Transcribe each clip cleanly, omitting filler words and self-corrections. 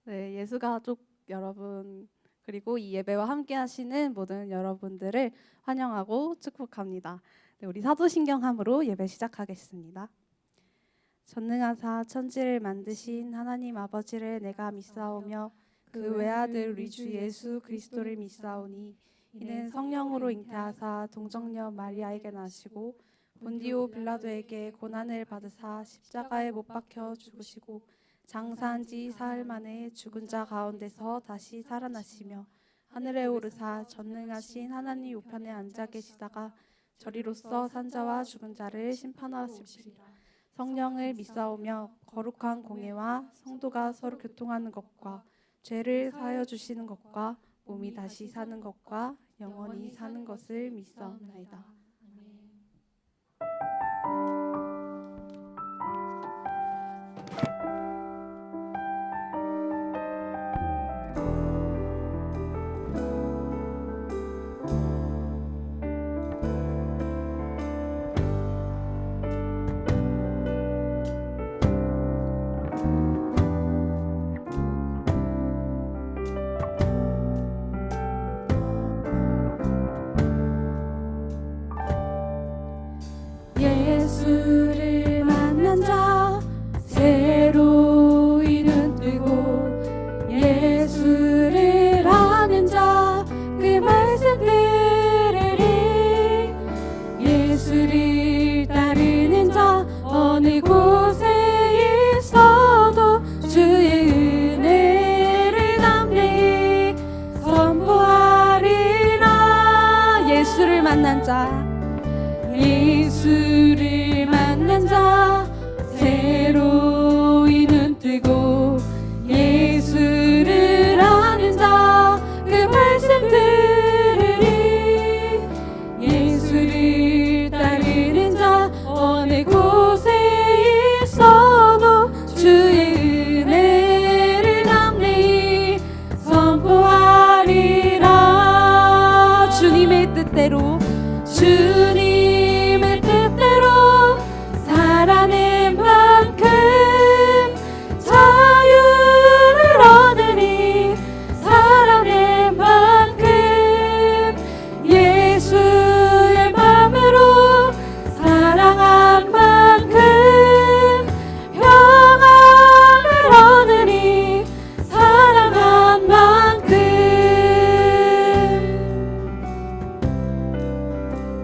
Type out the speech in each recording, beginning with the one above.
네, 예수가족 여러분 그리고 이 예배와 함께 하시는 모든 여러분들을 환영하고 축복합니다. 네, 우리 사도신경함으로 예배 시작하겠습니다. 전능하사 천지를 만드신 하나님 아버지를 내가 믿사오며 그 외아들 우리 주 예수 그리스도를 믿사오니 이는 성령으로 잉태하사 동정녀 마리아에게 나시고 본디오 빌라도에게 고난을 받으사 십자가에 못 박혀 죽으시고 장사한 지 사흘 만에 죽은 자 가운데서 다시 살아나시며 하늘에 오르사 전능하신 하나님 우편에 앉아 계시다가 저리로서 산자와 죽은 자를 심판하시리라. 성령을 믿사오며 거룩한 공예와 성도가 서로 교통하는 것과 죄를 사하여 주시는 것과 몸이 다시 사는 것과 영원히 사는 것을 믿사옵나이다. 예수를 만난 자 새로이 눈 뜨고 예수를 아는 자 그 말씀 들으리. 예수를 따르는 자 어느 곳에 있어도 주의 은혜를 담대히 선포하리라. 예수를 만난 자 예수를 만난 자 새로이 눈 뜨고 예수를 아는 자 그 말씀 들으리. 예수를 따르는 자 어느 곳에 있어도 주의 은혜를 담대히 선포하리라. 주님의 뜻대로 주님의 뜻대로 살아낸 만큼 자유를 얻으니 살아낸 만큼 예수의 마음으로 사랑한 만큼 평안을 얻으니 사랑한 만큼.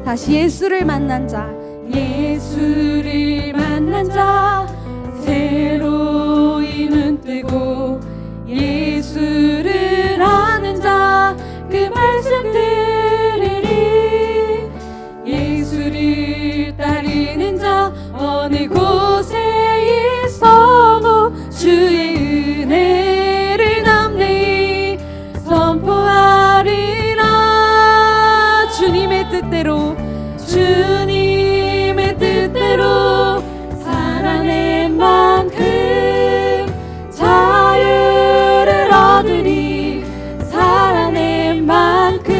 다시 예수를 만난 자 예수를 만난 자 새로이 눈 뜨고 예수를 아는 자 그 말씀 들으리. 예수를 따르는 자 어느 곳에 있어도 주의 은혜를 담대히 선포하리라. 주님의 뜻대로 주님의 뜻대로 살아낸 만큼 자유를 얻으니 살아낸 만큼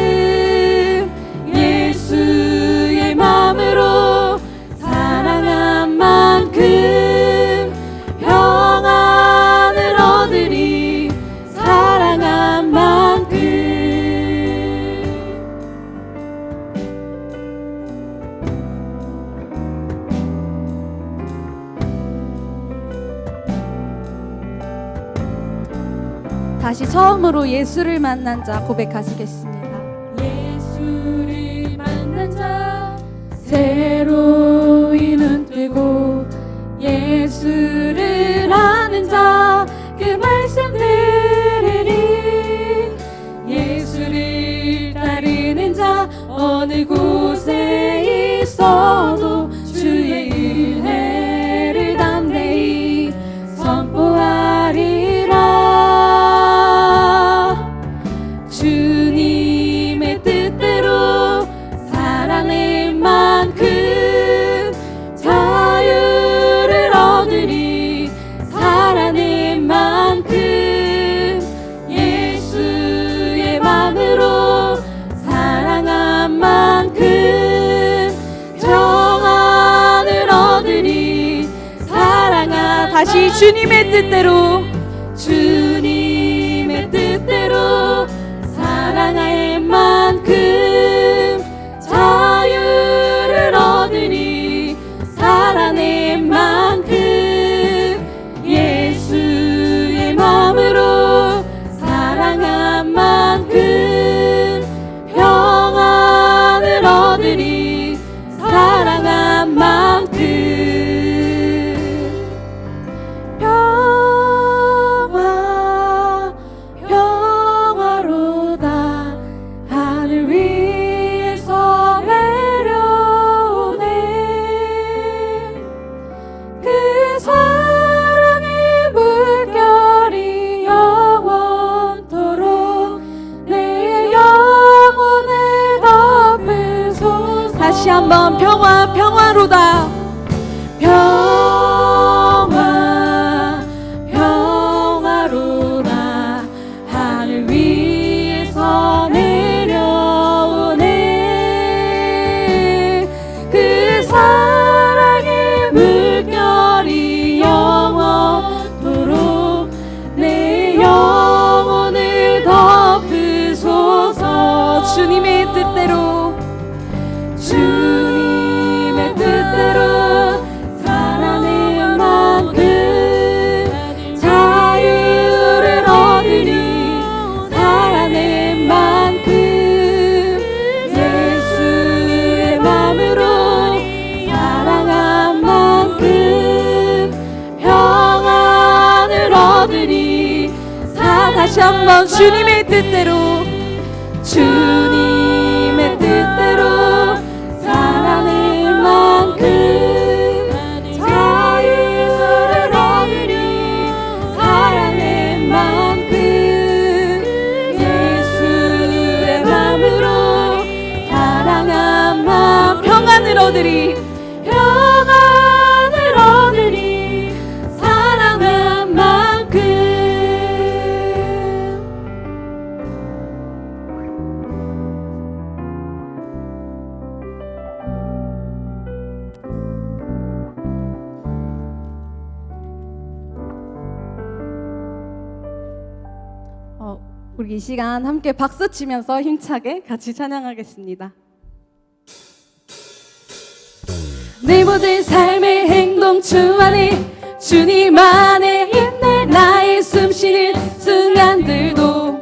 예수의 마음으로 사랑한 만큼 평안을 얻으니 사랑한 만큼. 다시 처음으로 예수를 만난 자 고백하시겠습니다. 예수를 만난 자 새로이 눈 뜨고 예수를 아는 자 그 말씀 들으리. 예수를 따르는 자 어느 곳에 있어도 주의 은혜를 담대히 선포하리라. 주님의 뜻대로 살아낸 만큼 자유를 얻으리. 살아낸 만큼 예수의 마음으로 사랑한 만큼 평안을 얻으리. 사랑한 다시 주님의 뜻대로 주님 사랑할 만큼 자유를 얻으리 살아낼 만큼 예수의 마음으로 사랑한 만큼 평안을 얻으리 사랑한 만큼 평화로다 하늘 위에서 내려오네 그 사랑의 물결이 영원토록 내 영혼을 덮으소서 다시 한번 평화로다 평화로다 하늘 위에서 내려오네 그 사랑의 물결이 영원토록 내 영혼을 덮으소서 주님의 뜻대로 살아낼 만큼 자유를 얻으니 살아낼 만큼 예수의 마음으로 사랑한 만큼 평안을 얻으니 다시 한번 주님의 뜻대로 살아낼 만큼 자유를 얻으니 살아낼 만큼 예수의 마음으로 사랑한 마음 평안을 얻으리 사랑한 만큼 우리 이 시간 함께 박수 치면서 힘차게 같이 찬양하겠습니다. 내 모든 삶의 행동 주 안에 주님 안에 있네 나의 숨쉬는 순간들도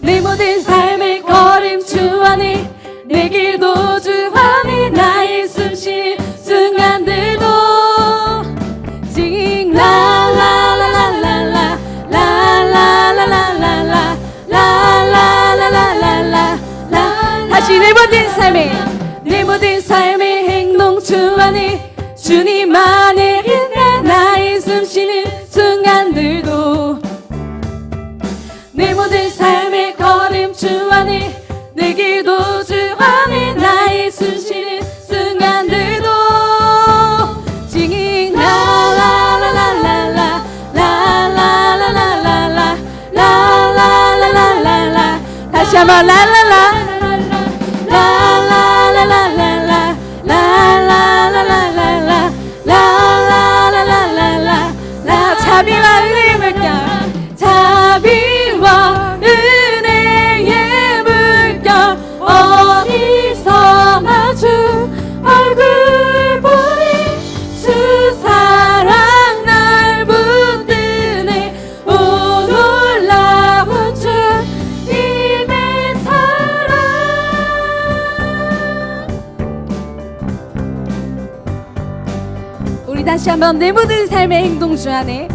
내 모든 삶의 걸음 주 안에 내 길도 주 안에 나의 숨쉬는 순간들도 징 라라라라라라 라라라라라라 라라라라라라 다시 내 모든 삶의 행동 주 안에 주님 안에 있네 나의 숨쉬는 순간들도 내 모든 삶의 걸음 주 안에 내 길도 주 안에 나의 숨쉬는 순간들도 징잉 라라라라라 라라라라라라 라라라라라라 다시 한번 라라라 라라라라라라 라라라라라라 라라라라라라 자비와 은혜의 물결 자비와 은혜의 물결 어디서 마주 얼굴 보니 주 사랑 날 붙드네 오 놀라운 주님의 사랑 우리 다시 한번 내 모든 삶의 행동 주 안에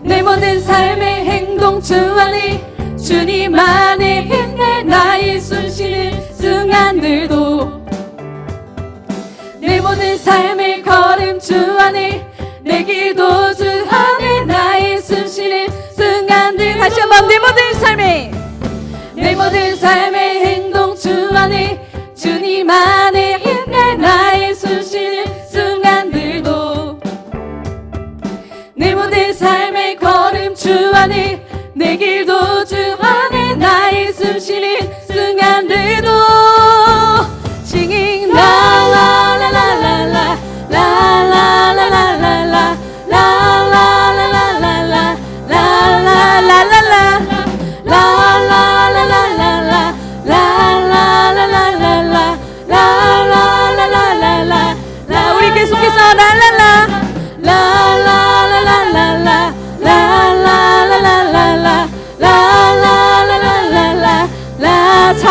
내 모든 삶의 행동 주 안에 주님 안에 있네 나의 숨쉬는 순간들도 내 모든 삶의 걸음 주 안에 내 길도 주 안에 나의 숨쉬는 순간들 다시 한번 내 모든 삶의 행동 주 안에 주님 안에 있네 나의 숨쉬는 순간들도 내 모든 삶의 걸음 주 안에 내 길도 주 안에 나의 숨쉬는 순간들도 징잉 라라라라라 라라라라라라 라라라라라라 라라라라라 라라라라라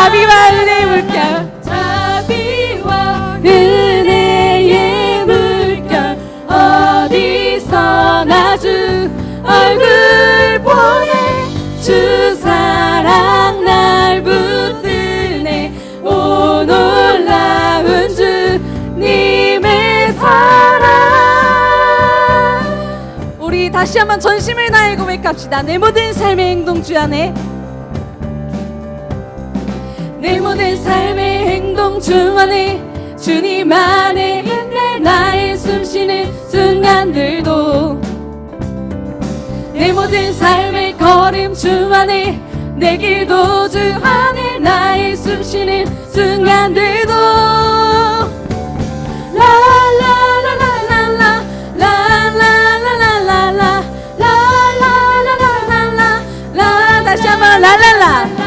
자비와 은혜의 물결 자비와 은혜의 물결 어디서나 주 얼굴 보내 주 사랑 날 붙드네 오 놀라운 주님의 사랑. 우리 다시 한번 전심을 다해 고백합시다. 내 모든 삶의 행동 주 안에 내 모든 삶의 행동 주 안에 주님 안에 있네 나의 숨쉬는 순간들도 내 모든 삶의 걸음 주 안에 내 길도 주 안에 나의 숨쉬는 순간들도 라라라라라라 라라라라라라 라라라라라라 다시 한번 라라라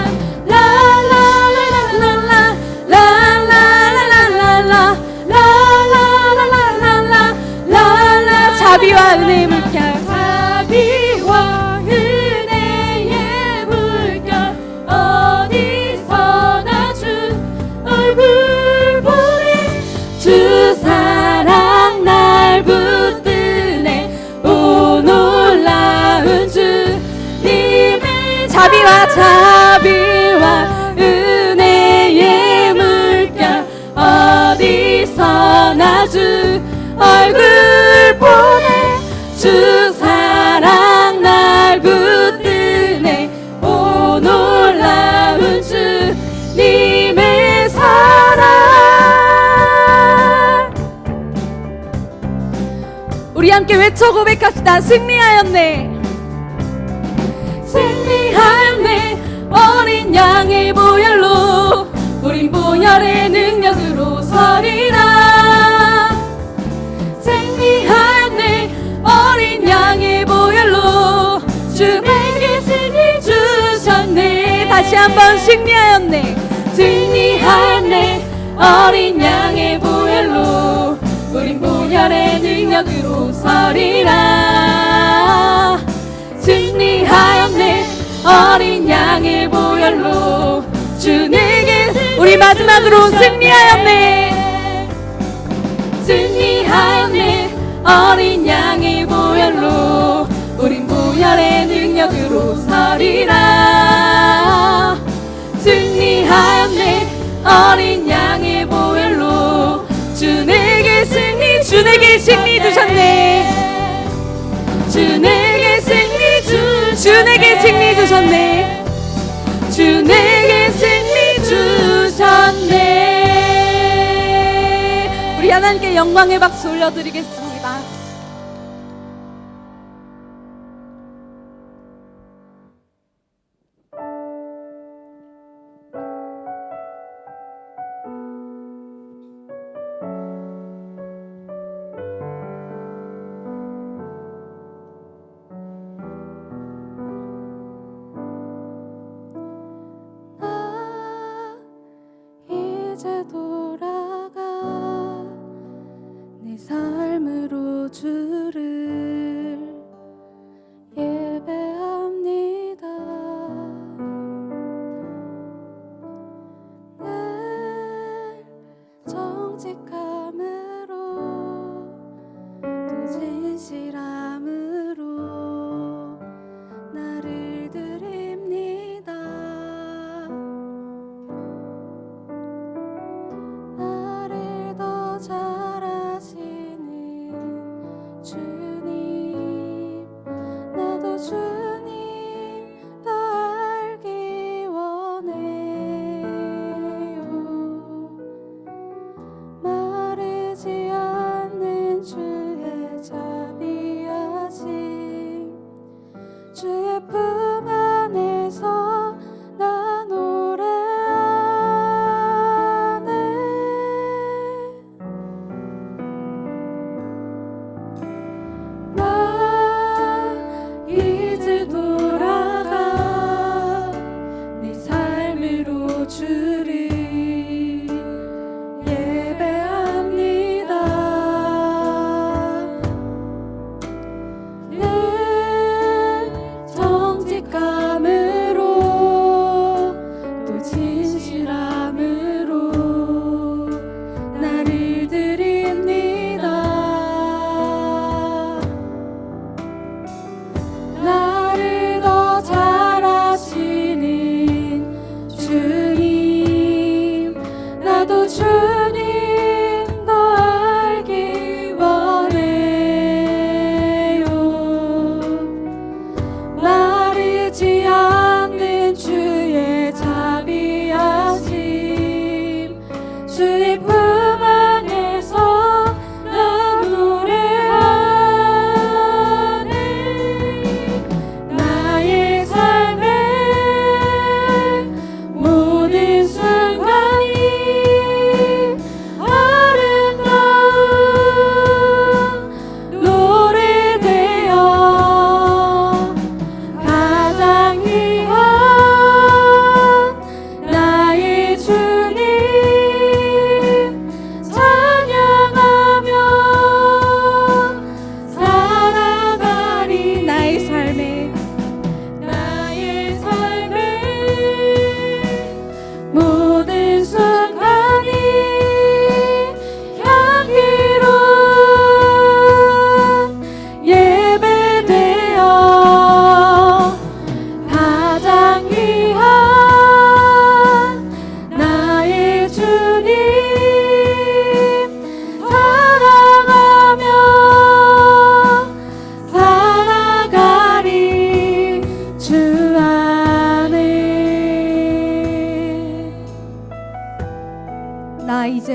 자비와 은혜의 물결 자비와 은혜의 물결 어디서나 주 얼굴 보내 주 사랑 날 붙드네 오 놀라운 주님의 자비와 은혜의 물결 어디서나 주 얼굴 보내 주 사랑 날 붙드네 오 놀라운 주님의 사랑. 우리 함께 외쳐 고백합시다. 승리하였네 승리하였네 어린 양의 보혈로 우린 보혈의 능력으로 서리라 승리하였네 어린 양의 보혈로 주에게 승리 주셨네 다시 한번 승리하였네 승리하였네 어린 양의 보혈로 우린 보혈의 능력으로 서리라 승리하였네 어린 양의 보혈로 주 내게 우리 마지막으로 승리하였네 승리하였네 어린 양의 보혈로 우린 보혈의 능력으로 서리라 승리하였네 어린 양의 보혈로 주 내게 승리 주셨네 주 내게 승리 주셨네 주 내게 승리 주셨네. 우리 하나님께 영광의 박수 올려드리겠습니다. 이제 돌아가 내 삶으로 주를 예배합니다. 늘 정직함으로 또 진실함으로 나를 드립니다. 나를 더 잘 아시는 주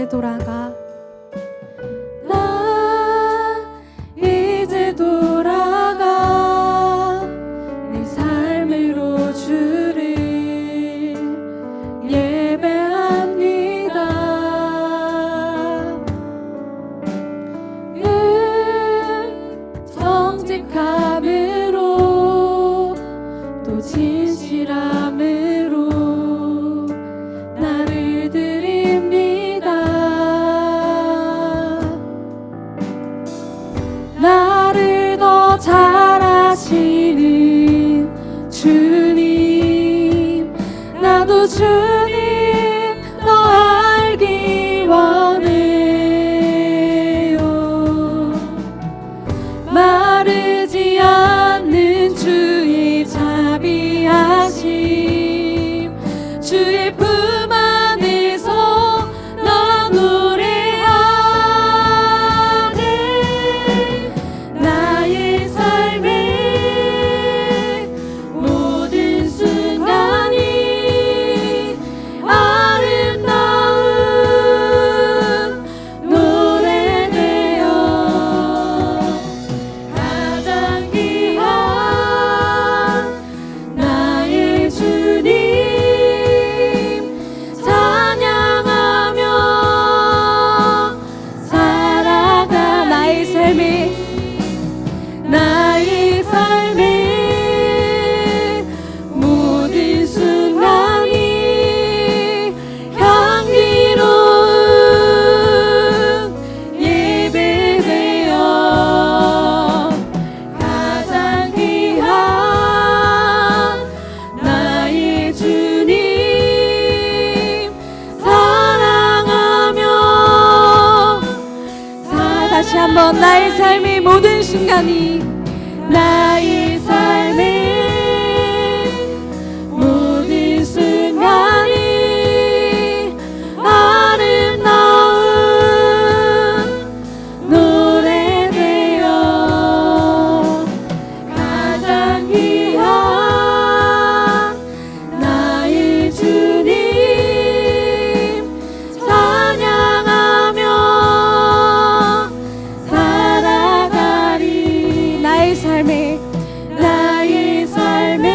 이제 돌아가 나 이제 돌아가 내 삶으로 주를 예배합니다. 정직함으로 또 진실함으로 나를 드립니다. 나를 더 잘 아시는 주님, 나도 주님 더 알기 원해요. 마르지 않는 주의 자비하심, 주의 품 안에서 나 노래하네. 나의 삶의 모든 순간이 아름다운 노래되어 가장 귀한 나의 주님 찬양하며 살아가. 나의 삶의 모든 순간이 향기로운 예배되어 가장 귀한 나의 주님 사랑하며 다시 한번 나의 삶의 모든 순간이 나의 삶의 모든 순간이 아름다운 노래되어 가장 귀한 나의 주님 찬양하며 살아가리. 나의 삶의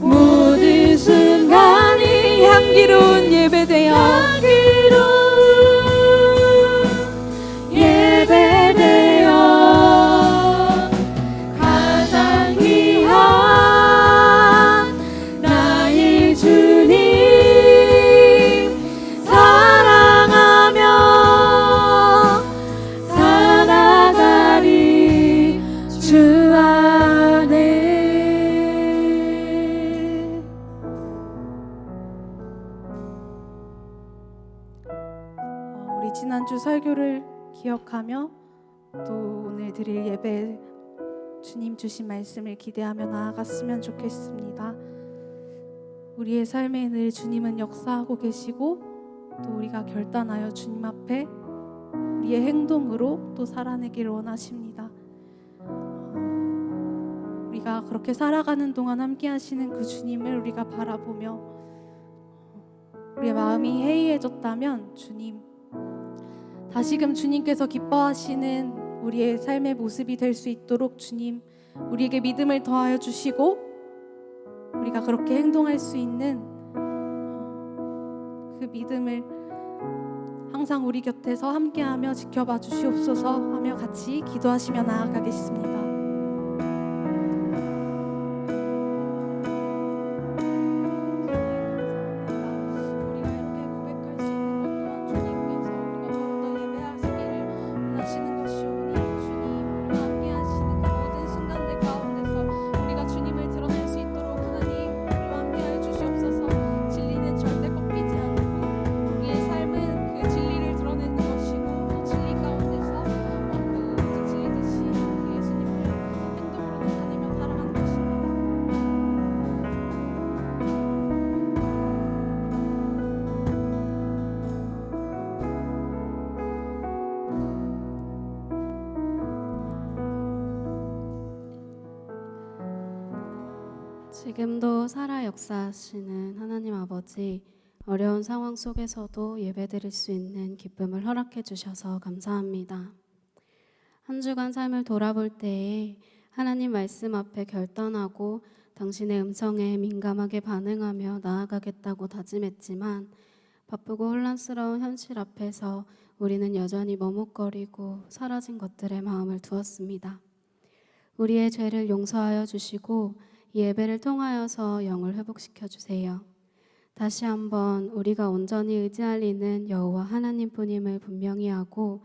모든 순간이 향기로운 예배되어 가장 귀한 나의 주님 사랑하며 살아가리 주 안에. 우리 지난주 설교를 기억하며 또 오늘 드릴 예배 주님 주신 말씀을 기대하며 나아갔으면 좋겠습니다. 우리의 삶에 늘 주님은 역사하고 계시고 또 우리가 결단하여 주님 앞에 우리의 행동으로 또 살아내기를 원하십니다. 우리가 그렇게 살아가는 동안 함께 하시는 그 주님을 우리가 바라보며 우리의 마음이 해이해졌다면 주님, 다시금 주님께서 기뻐하시는 우리의 삶의 모습이 될 수 있도록 주님 우리에게 믿음을 더하여 주시고 우리가 그렇게 행동할 수 있는 그 믿음을 항상 우리 곁에서 함께하며 지켜봐 주시옵소서 하며 같이 기도하시며 나아가겠습니다. 지금도 살아 역사하시는 하나님 아버지, 어려운 상황 속에서도 예배드릴 수 있는 기쁨을 허락해 주셔서 감사합니다. 한 주간 삶을 돌아볼 때에 하나님 말씀 앞에 결단하고 당신의 음성에 민감하게 반응하며 나아가겠다고 다짐했지만 바쁘고 혼란스러운 현실 앞에서 우리는 여전히 머뭇거리고 사라진 것들에 마음을 두었습니다. 우리의 죄를 용서하여 주시고 이 예배를 통하여서 영을 회복시켜 주세요. 다시 한번 우리가 온전히 의지할 이는 여호와 하나님뿐임을 분명히 하고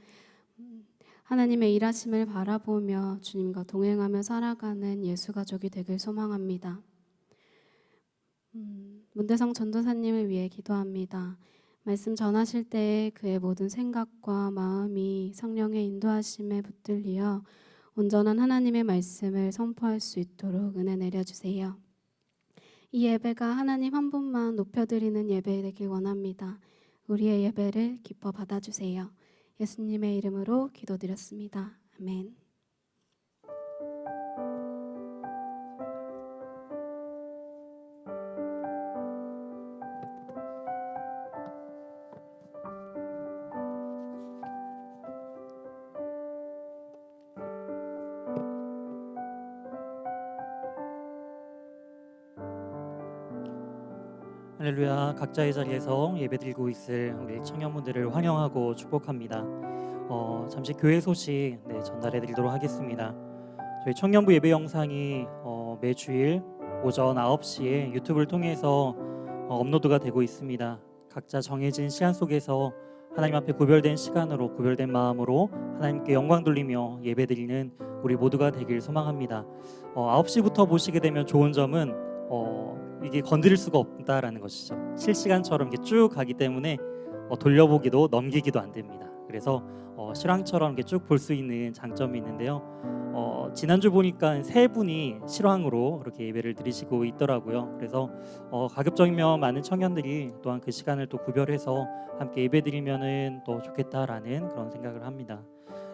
하나님의 일하심을 바라보며 주님과 동행하며 살아가는 예수 가족이 되길 소망합니다. 문대성 전도사님을 위해 기도합니다. 말씀 전하실 때에 그의 모든 생각과 마음이 성령의 인도하심에 붙들리어 온전한 하나님의 말씀을 선포할 수 있도록 은혜 내려주세요. 이 예배가 하나님 한 분만 높여드리는 예배 되길 원합니다. 우리의 예배를 기뻐 받아주세요. 예수님의 이름으로 기도드렸습니다. 아멘. 할렐루야. 각자의 자리에서 예배드리고 있을 우리 청년분들을 환영하고 축복합니다. 잠시 교회 소식 전달해드리도록 하겠습니다. 저희 청년부 예배 영상이 매주일 오전 9시에 유튜브를 통해서 업로드가 되고 있습니다. 각자 정해진 시간 속에서 하나님 앞에 구별된 시간으로 구별된 마음으로 하나님께 영광 돌리며 예배드리는 우리 모두가 되길 소망합니다. 9시부터 보시게 되면 좋은 점은 이게 건드릴 수가 없다라는 것이죠. 실시간처럼 이렇게 쭉 가기 때문에 돌려보기도 넘기기도 안 됩니다. 그래서 실황처럼 이렇게 쭉 볼 수 있는 장점이 있는데요. 지난주 보니까 세 분이 실황으로 이렇게 예배를 드리시고 있더라고요. 그래서 가급적이면 많은 청년들이 또한 그 시간을 또 구별해서 함께 예배드리면은 또 좋겠다라는 그런 생각을 합니다.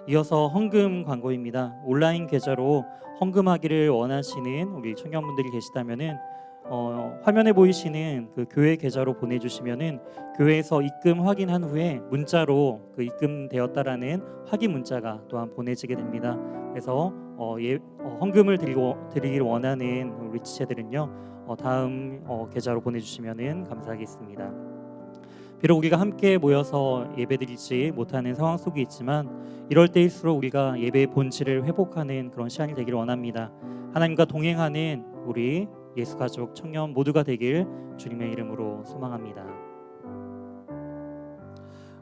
이어서 헌금 광고입니다. 온라인 계좌로 헌금하기를 원하시는 우리 청년분들이 계시다면은 화면에 보이시는 그 교회 계좌로 보내주시면은 교회에서 입금 확인한 후에 문자로 그 입금되었다라는 확인 문자가 또한 보내지게 됩니다. 그래서 헌금을 드리기를 원하는 우리 지체들은요 다음 계좌로 보내주시면은 감사하겠습니다. 비록 우리가 함께 모여서 예배드리지 못하는 상황 속에 있지만 이럴 때일수록 우리가 예배의 본질을 회복하는 그런 시간이 되기를 원합니다. 하나님과 동행하는 우리 예수 가족 청년 모두가 되길 주님의 이름으로 소망합니다.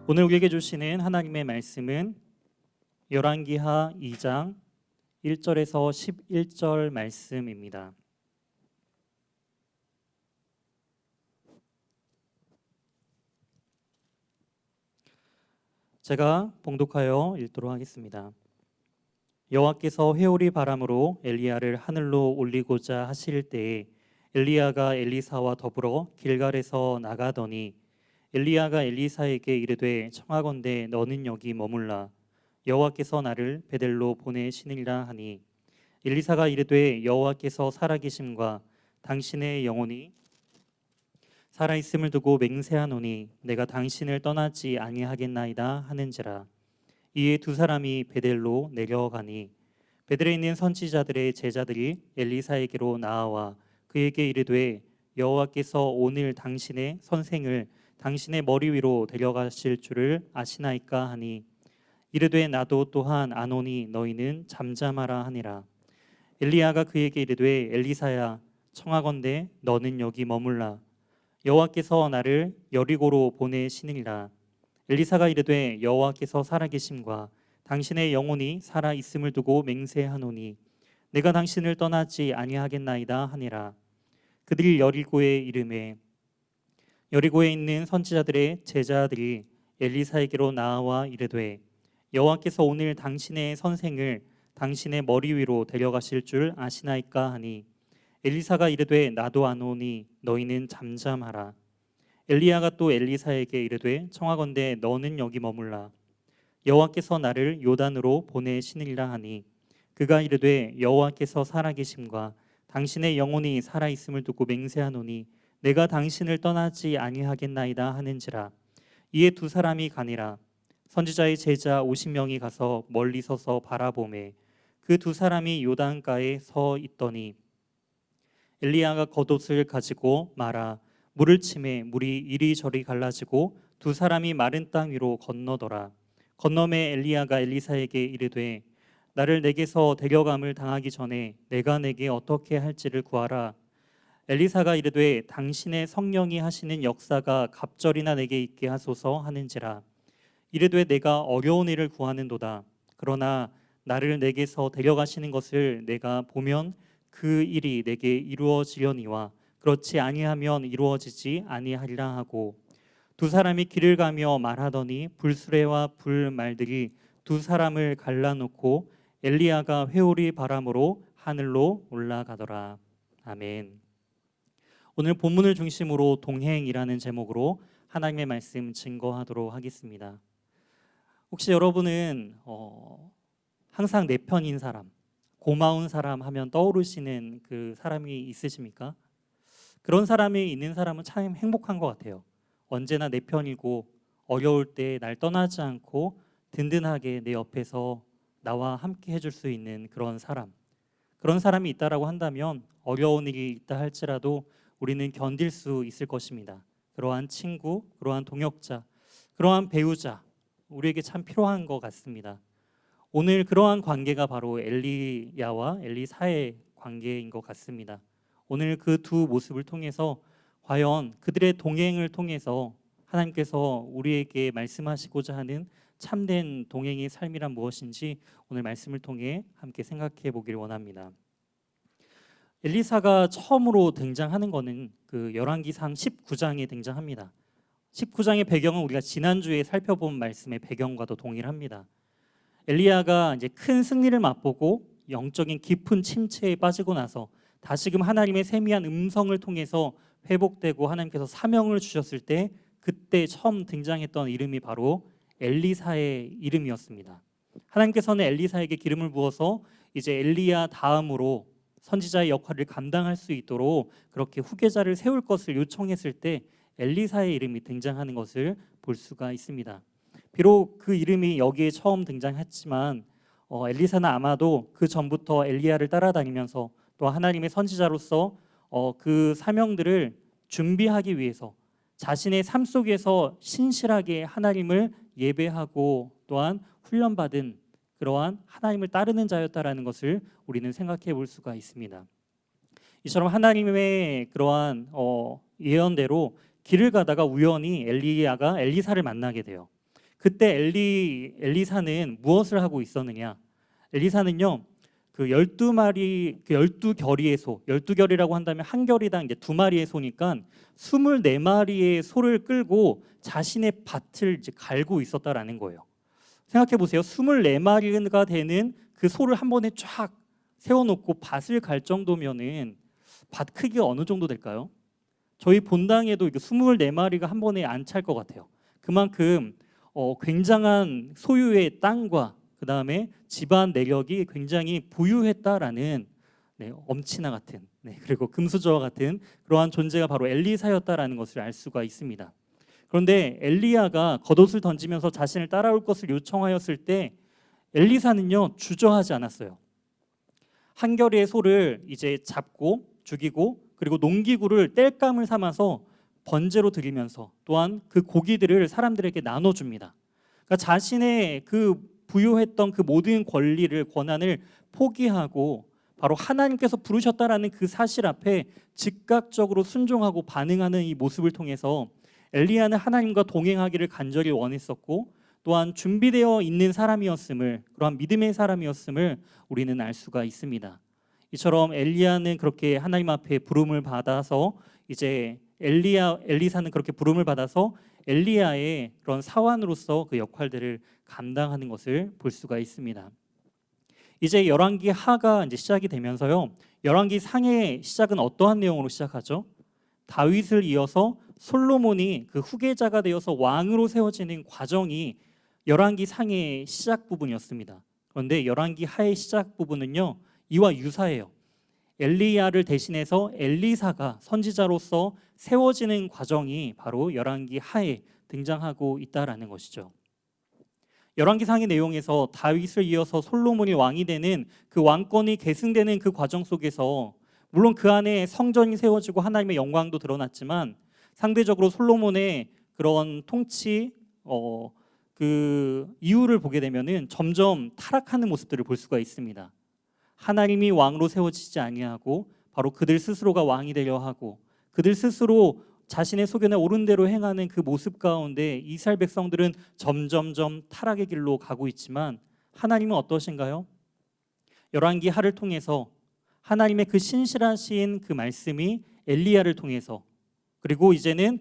오늘 우리에게 주시는 하나님의 말씀은 열왕기하 2장 1절에서 11절 말씀입니다. 제가 봉독하여 읽도록 하겠습니다. 여호와께서 회오리 바람으로 엘리야를 하늘로 올리고자 하실 때에 엘리야가 엘리사와 더불어 길갈에서 나가더니 엘리야가 엘리사에게 이르되 청하건대 너는 여기 머물라 여호와께서 나를 베델로 보내시니라 하니 엘리사가 이르되 여호와께서 살아계심과 당신의 영혼이 살아있음을 두고 맹세하노니 내가 당신을 떠나지 아니하겠나이다 하는지라. 이에 두 사람이 베델로 내려가니 베델에 있는 선지자들의 제자들이 엘리사에게로 나아와 그에게 이르되 여호와께서 오늘 당신의 선생을 당신의 머리 위로 데려가실 줄을 아시나이까 하니 이르되 나도 또한 아노니 너희는 잠잠하라 하니라. 엘리야가 그에게 이르되 엘리사야 청하건대 너는 여기 머물라 여호와께서 나를 여리고로 보내시니라. 엘리사가 이르되 여호와께서 살아계심과 당신의 영혼이 살아 있음을 두고 맹세하노니 내가 당신을 떠나지 아니하겠나이다 하니라. 그들이 여리고에 이르매 여리고에 있는 선지자들의 제자들이 엘리사에게로 나와 이르되 여호와께서 오늘 당신의 선생을 당신의 머리 위로 데려가실 줄 아시나이까 하니 엘리사가 이르되 나도 아노니 너희는 잠잠하라. 엘리야가 또 엘리사에게 이르되 청하건대 너는 여기 머물라 여호와께서 나를 요단으로 보내시니라 하니 그가 이르되 여호와께서 살아계심과 당신의 영혼이 살아있음을 두고 맹세하노니 내가 당신을 떠나지 아니하겠나이다 하는지라. 이에 두 사람이 가니라. 선지자의 제자 50명이 가서 멀리 서서 바라보매 그 두 사람이 요단가에 서 있더니 엘리야가 겉옷을 가지고 말아 물을 치매 물이 이리저리 갈라지고 두 사람이 마른 땅 위로 건너더라. 건너매 엘리야가 엘리사에게 이르되 나를 내게서 데려감을 당하기 전에 내가 내게 어떻게 할지를 구하라. 엘리사가 이르되 당신의 성령이 하시는 역사가 갑절이나 내게 있게 하소서 하는지라. 이르되 내가 어려운 일을 구하는도다. 그러나 나를 내게서 데려가시는 것을 내가 보면 그 일이 내게 이루어지려니와 그렇지 아니하면 이루어지지 아니하리라 하고 두 사람이 길을 가며 말하더니 불수레와 불말들이 두 사람을 갈라놓고 엘리야가 회오리 바람으로 하늘로 올라가더라. 아멘. 오늘 본문을 중심으로 동행이라는 제목으로 하나님의 말씀 증거하도록 하겠습니다. 혹시 여러분은 항상 내 편인 사람, 고마운 사람 하면 떠오르시는 그 사람이 있으십니까? 그런 사람이 있는 사람은 참 행복한 것 같아요. 언제나 내 편이고 어려울 때 날 떠나지 않고 든든하게 내 옆에서 나와 함께 해줄 수 있는 그런 사람이 있다라고 한다면 어려운 일이 있다 할지라도 우리는 견딜 수 있을 것입니다. 그러한 친구, 그러한 동역자, 그러한 배우자 우리에게 참 필요한 것 같습니다. 오늘 그러한 관계가 바로 엘리야와 엘리사의 관계인 것 같습니다. 오늘 그 두 모습을 통해서 과연 그들의 동행을 통해서 하나님께서 우리에게 말씀하시고자 하는 참된 동행의 삶이란 무엇인지 오늘 말씀을 통해 함께 생각해 보기를 원합니다. 엘리사가 처음으로 등장하는 것은 그 열왕기상 19장에 등장합니다. 19장의 배경은 우리가 지난주에 살펴본 말씀의 배경과도 동일합니다. 엘리야가 이제 큰 승리를 맛보고 영적인 깊은 침체에 빠지고 나서 다시금 하나님의 세미한 음성을 통해서 회복되고 하나님께서 사명을 주셨을 때 그때 처음 등장했던 이름이 바로 엘리사의 이름이었습니다. 하나님께서는 엘리사에게 기름을 부어서 이제 엘리야 다음으로 선지자의 역할을 감당할 수 있도록 그렇게 후계자를 세울 것을 요청했을 때 엘리사의 이름이 등장하는 것을 볼 수가 있습니다. 비록 그 이름이 여기에 처음 등장했지만 엘리사는 아마도 그 전부터 엘리야를 따라다니면서 또 하나님의 선지자로서 그 사명들을 준비하기 위해서 자신의 삶 속에서 신실하게 하나님을 예배하고 또한 훈련받은 그러한 하나님을 따르는 자였다라는 것을 우리는 생각해 볼 수가 있습니다. 이처럼 하나님의 그러한 예언대로 길을 가다가 우연히 엘리야가 엘리사를 만나게 돼요. 그때 엘리사는 무엇을 하고 있었느냐? 엘리사는요. 그 12마리 그 12결의의 소, 12결이라고 한다면 한 결이당 이제 2마리의 소니까 24마리의 소를 끌고 자신의 밭을 이제 갈고 있었다라는 거예요. 생각해 보세요. 24마리가 되는 그 소를 한 번에 쫙 세워놓고 밭을 갈 정도면은 밭 크기가 어느 정도 될까요? 저희 본당에도 24마리가 한 번에 안 찰 것 같아요. 그만큼 굉장한 소유의 땅과 그 다음에 집안 내력이 굉장히 부유했다라는 엄친아 같은 그리고 금수저와 같은 그러한 존재가 바로 엘리사였다라는 것을 알 수가 있습니다. 그런데 엘리야가 겉옷을 던지면서 자신을 따라올 것을 요청하였을 때 엘리사는요 주저하지 않았어요. 한 결의 소를 이제 잡고 죽이고 그리고 농기구를 땔감을 삼아서 번제로 드리면서 또한 그 고기들을 사람들에게 나눠줍니다. 그러니까 자신의 그 부유했던 그 모든 권한을 포기하고 바로 하나님께서 부르셨다라는 그 사실 앞에 즉각적으로 순종하고 반응하는 이 모습을 통해서 엘리야는 하나님과 동행하기를 간절히 원했었고 또한 준비되어 있는 사람이었음을 그러한 믿음의 사람이었음을 우리는 알 수가 있습니다. 이처럼 엘리야는 그렇게 하나님 앞에 부름을 받아서 이제 엘리사는 그렇게 부름을 받아서 엘리야의 그런 사환으로서 그 역할들을 감당하는 것을 볼 수가 있습니다. 이제 열왕기 하가 이제 시작이 되면서요. 열왕기 상의 시작은 어떠한 내용으로 시작하죠? 다윗을 이어서 솔로몬이 그 후계자가 되어서 왕으로 세워지는 과정이 열왕기 상의 시작 부분이었습니다. 그런데 열왕기 하의 시작 부분은요. 이와 유사해요. 엘리야를 대신해서 엘리사가 선지자로서 세워지는 과정이 바로 열왕기 하에 등장하고 있다라는 것이죠. 열왕기상의 내용에서 다윗을 이어서 솔로몬이 왕이 되는 그 왕권이 계승되는 그 과정 속에서 물론 그 안에 성전이 세워지고 하나님의 영광도 드러났지만 상대적으로 솔로몬의 그런 통치 그 이유를 보게 되면은 점점 타락하는 모습들을 볼 수가 있습니다. 하나님이 왕으로 세워지지 아니하고 바로 그들 스스로가 왕이 되려 하고 그들 스스로 자신의 소견에 옳은 대로 행하는 그 모습 가운데 이스라엘 백성들은 점점점 타락의 길로 가고 있지만 하나님은 어떠신가요? 열왕기 하를 통해서 하나님의 그 신실하신 그 말씀이 엘리야를 통해서 그리고 이제는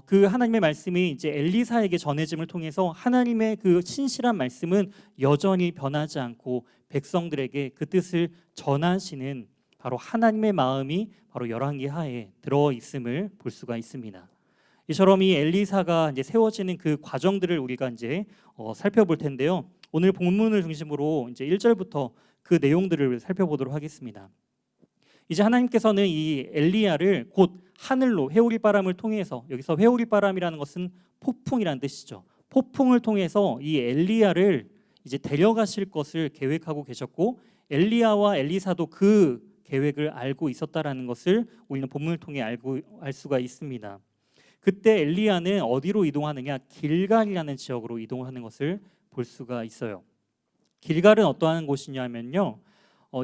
그 하나님의 말씀이 이제 엘리사에게 전해짐을 통해서 하나님의 그 신실한 말씀은 여전히 변하지 않고 백성들에게 그 뜻을 전하시는 바로 하나님의 마음이 바로 열왕기 하에 들어 있음을 볼 수가 있습니다. 이처럼 이 엘리사가 이제 세워지는 그 과정들을 우리가 이제 살펴볼 텐데요. 오늘 본문을 중심으로 이제 1절부터 그 내용들을 살펴보도록 하겠습니다. 이제 하나님께서는 이 엘리야를 곧 하늘로 회오리바람을 통해서 여기서 회오리바람이라는 것은 폭풍이라는 뜻이죠. 폭풍을 통해서 이 엘리야를 이제 데려가실 것을 계획하고 계셨고 엘리야와 엘리사도 그 계획을 알고 있었다라는 것을 우리는 본문을 통해 알 수가 있습니다. 그때 엘리야는 어디로 이동하느냐? 길갈이라는 지역으로 이동하는 것을 볼 수가 있어요. 길갈은 어떠한 곳이냐면요.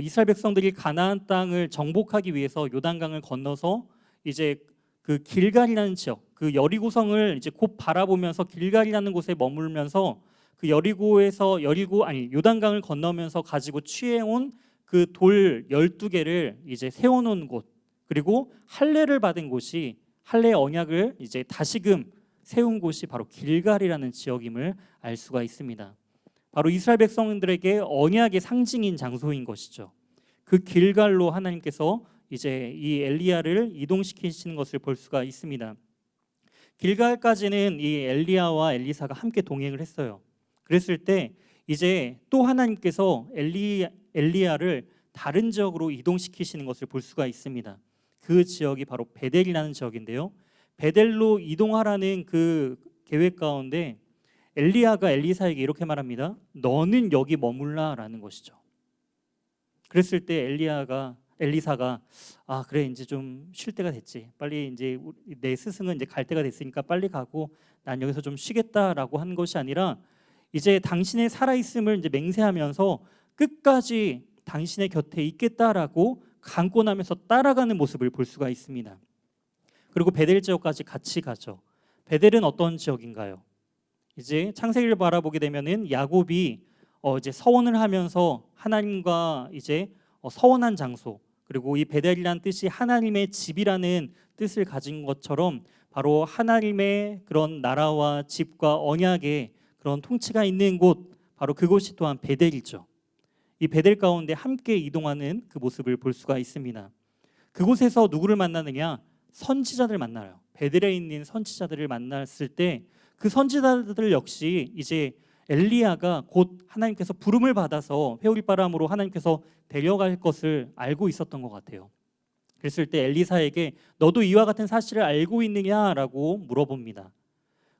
이스라엘 백성들이 가나안 땅을 정복하기 위해서 요단강을 건너서 이제 그 길갈이라는 지역, 그 여리고성을 이제 곧 바라보면서 길갈이라는 곳에 머물면서 그 요단강을 건너면서 가지고 취해온 그 돌 12개를 이제 세워놓은 곳, 그리고 할례를 받은 곳이 할례 언약을 이제 다시금 세운 곳이 바로 길갈이라는 지역임을 알 수가 있습니다. 바로 이스라엘 백성들에게 언약의 상징인 장소인 것이죠. 그 길갈로 하나님께서 이제 이 엘리야를 이동시키시는 것을 볼 수가 있습니다. 길갈까지는 이 엘리야와 엘리사가 함께 동행을 했어요. 그랬을 때 이제 또 하나님께서 엘리야를 다른 지역으로 이동시키시는 것을 볼 수가 있습니다. 그 지역이 바로 베델이라는 지역인데요. 베델로 이동하라는 그 계획 가운데 엘리야가 엘리사에게 이렇게 말합니다. 너는 여기 머물라라는 것이죠. 그랬을 때 엘리사가 그래 이제 좀 쉴 때가 됐지. 빨리 이제 내 스승은 이제 갈 때가 됐으니까 빨리 가고 난 여기서 좀 쉬겠다라고 한 것이 아니라 이제 당신의 살아있음을 이제 맹세하면서 끝까지 당신의 곁에 있겠다라고 강권하면서 따라가는 모습을 볼 수가 있습니다. 그리고 베델 지역까지 같이 가죠. 베델은 어떤 지역인가요? 이제 창세기를 바라보게 되면은 야곱이 이제 서원을 하면서 하나님과 이제 서원한 장소, 그리고 이 베델이라는 뜻이 하나님의 집이라는 뜻을 가진 것처럼 바로 하나님의 그런 나라와 집과 언약의 그런 통치가 있는 곳, 바로 그곳이 또한 베델이죠. 이 베델 가운데 함께 이동하는 그 모습을 볼 수가 있습니다. 그곳에서 누구를 만나느냐? 선지자들 만나요. 베델에 있는 선지자들을 만났을 때 그 선지자들 역시 이제 엘리야가 곧 하나님께서 부름을 받아서 회오리바람으로 하나님께서 데려갈 것을 알고 있었던 것 같아요. 그랬을 때 엘리사에게 너도 이와 같은 사실을 알고 있느냐라고 물어봅니다.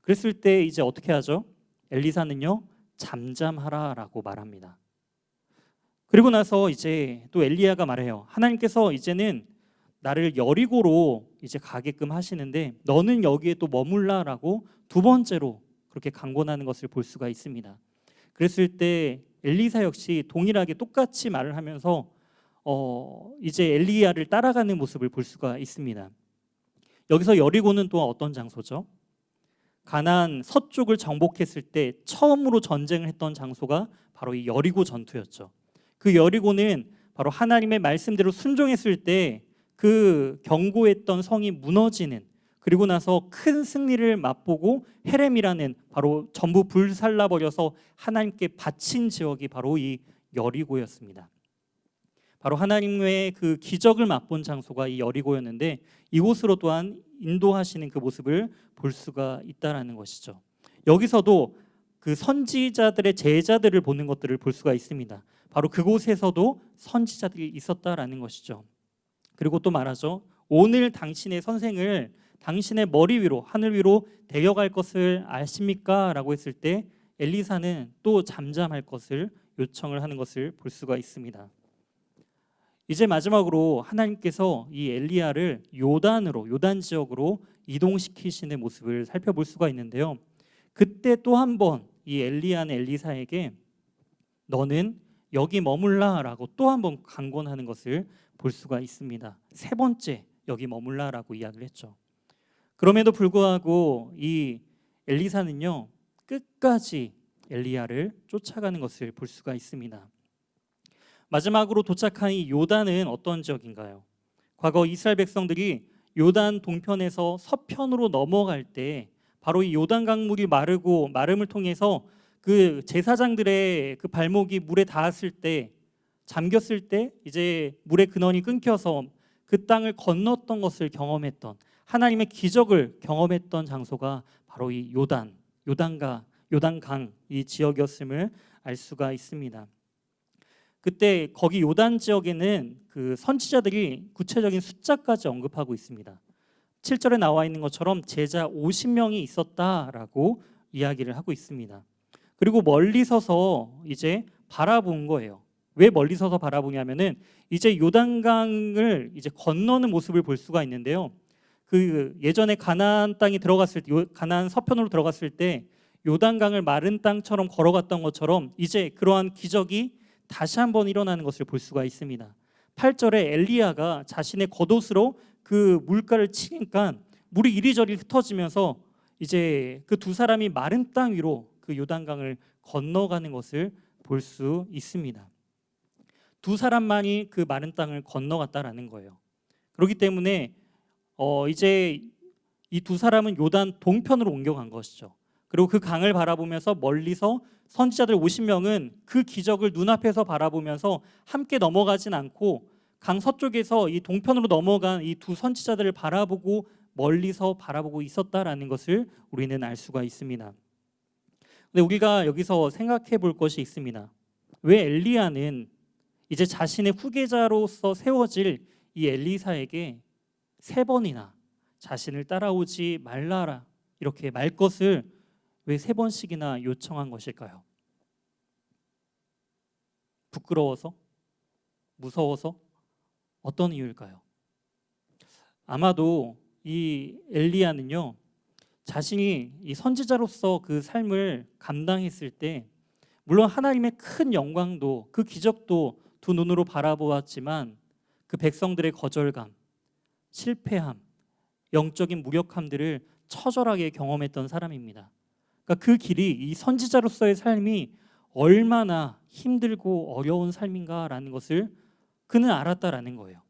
그랬을 때 이제 어떻게 하죠? 엘리사는요, 잠잠하라라고 말합니다. 그리고 나서 이제 또 엘리야가 말해요. 하나님께서 이제는 나를 여리고로 이제 가게끔 하시는데 너는 여기에 또 머물라라고 두 번째로 그렇게 강권하는 것을 볼 수가 있습니다. 그랬을 때 엘리사 역시 동일하게 똑같이 말을 하면서 이제 엘리야를 따라가는 모습을 볼 수가 있습니다. 여기서 여리고는 또 어떤 장소죠? 가나안 서쪽을 정복했을 때 처음으로 전쟁을 했던 장소가 바로 이 여리고 전투였죠. 그 여리고는 바로 하나님의 말씀대로 순종했을 때 그 견고했던 성이 무너지는, 그리고 나서 큰 승리를 맛보고 헤렘이라는 바로 전부 불살라버려서 하나님께 바친 지역이 바로 이 여리고였습니다. 바로 하나님의 그 기적을 맛본 장소가 이 여리고였는데 이곳으로 또한 인도하시는 그 모습을 볼 수가 있다라는 것이죠. 여기서도 그 선지자들의 제자들을 보는 것들을 볼 수가 있습니다. 바로 그곳에서도 선지자들이 있었다라는 것이죠. 그리고 또 말하죠. 오늘 당신의 선생을 당신의 머리 위로 하늘 위로 데려갈 것을 아십니까? 라고 했을 때 엘리사는 또 잠잠할 것을 요청을 하는 것을 볼 수가 있습니다. 이제 마지막으로 하나님께서 이 엘리야를 요단 지역으로 이동시키시는 모습을 살펴볼 수가 있는데요. 그때 또 한 번 이 엘리야는 엘리사에게 너는 여기 머물라라고 또 한 번 강권하는 것을 볼 수가 있습니다. 세 번째 여기 머물라라고 이야기를 했죠. 그럼에도 불구하고 이 엘리사는요 끝까지 엘리야를 쫓아가는 것을 볼 수가 있습니다. 마지막으로 도착한 이 요단은 어떤 지역인가요? 과거 이스라엘 백성들이 요단 동편에서 서편으로 넘어갈 때 바로 이 요단 강물이 마르고 마름을 통해서 그 제사장들의 그 발목이 물에 닿았을 때 잠겼을 때 이제 물의 근원이 끊겨서 그 땅을 건넜던 것을 경험했던 하나님의 기적을 경험했던 장소가 바로 이 요단강 이 지역이었음을 알 수가 있습니다. 그때 거기 요단 지역에는 그 선지자들이 구체적인 숫자까지 언급하고 있습니다. 7절에 나와 있는 것처럼 제자 50명이 있었다라고 이야기를 하고 있습니다. 그리고 멀리 서서 이제 바라본 거예요. 왜 멀리 서서 바라보냐면은 이제 요단강을 이제 건너는 모습을 볼 수가 있는데요. 그 예전에 가나안 땅이 들어갔을 때 가나안 서편으로 들어갔을 때 요단강을 마른 땅처럼 걸어갔던 것처럼 이제 그러한 기적이 다시 한번 일어나는 것을 볼 수가 있습니다. 8절에 엘리야가 자신의 겉옷으로 그 물가를 치니까 물이 이리저리 흩어지면서 이제 그 두 사람이 마른 땅 위로 그 요단강을 건너가는 것을 볼 수 있습니다. 두 사람만이 그 마른 땅을 건너갔다라는 거예요. 그렇기 때문에 이제 이 두 사람은 요단 동편으로 옮겨간 것이죠. 그리고 그 강을 바라보면서 멀리서 선지자들 50명은 그 기적을 눈앞에서 바라보면서 함께 넘어가진 않고 강 서쪽에서 이 동편으로 넘어간 이 두 선지자들을 바라보고 멀리서 바라보고 있었다라는 것을 우리는 알 수가 있습니다. 근데 우리가 여기서 생각해 볼 것이 있습니다. 왜 엘리야는 이제 자신의 후계자로서 세워질 이 엘리사에게 세 번이나 자신을 따라오지 말라라 이렇게 말 것을 왜 세 번씩이나 요청한 것일까요? 부끄러워서? 무서워서? 어떤 이유일까요? 아마도 이 엘리야는요 자신이 이 선지자로서 그 삶을 감당했을 때 물론 하나님의 큰 영광도 그 기적도 두 눈으로 바라보았지만 그 백성들의 거절감, 실패함, 영적인 무력함들을 처절하게 경험했던 사람입니다. 그러니까 그 길이 이 선지자로서의 삶이 얼마나 힘들고 어려운 삶인가라는 것을 그는 알았다라는 거예요.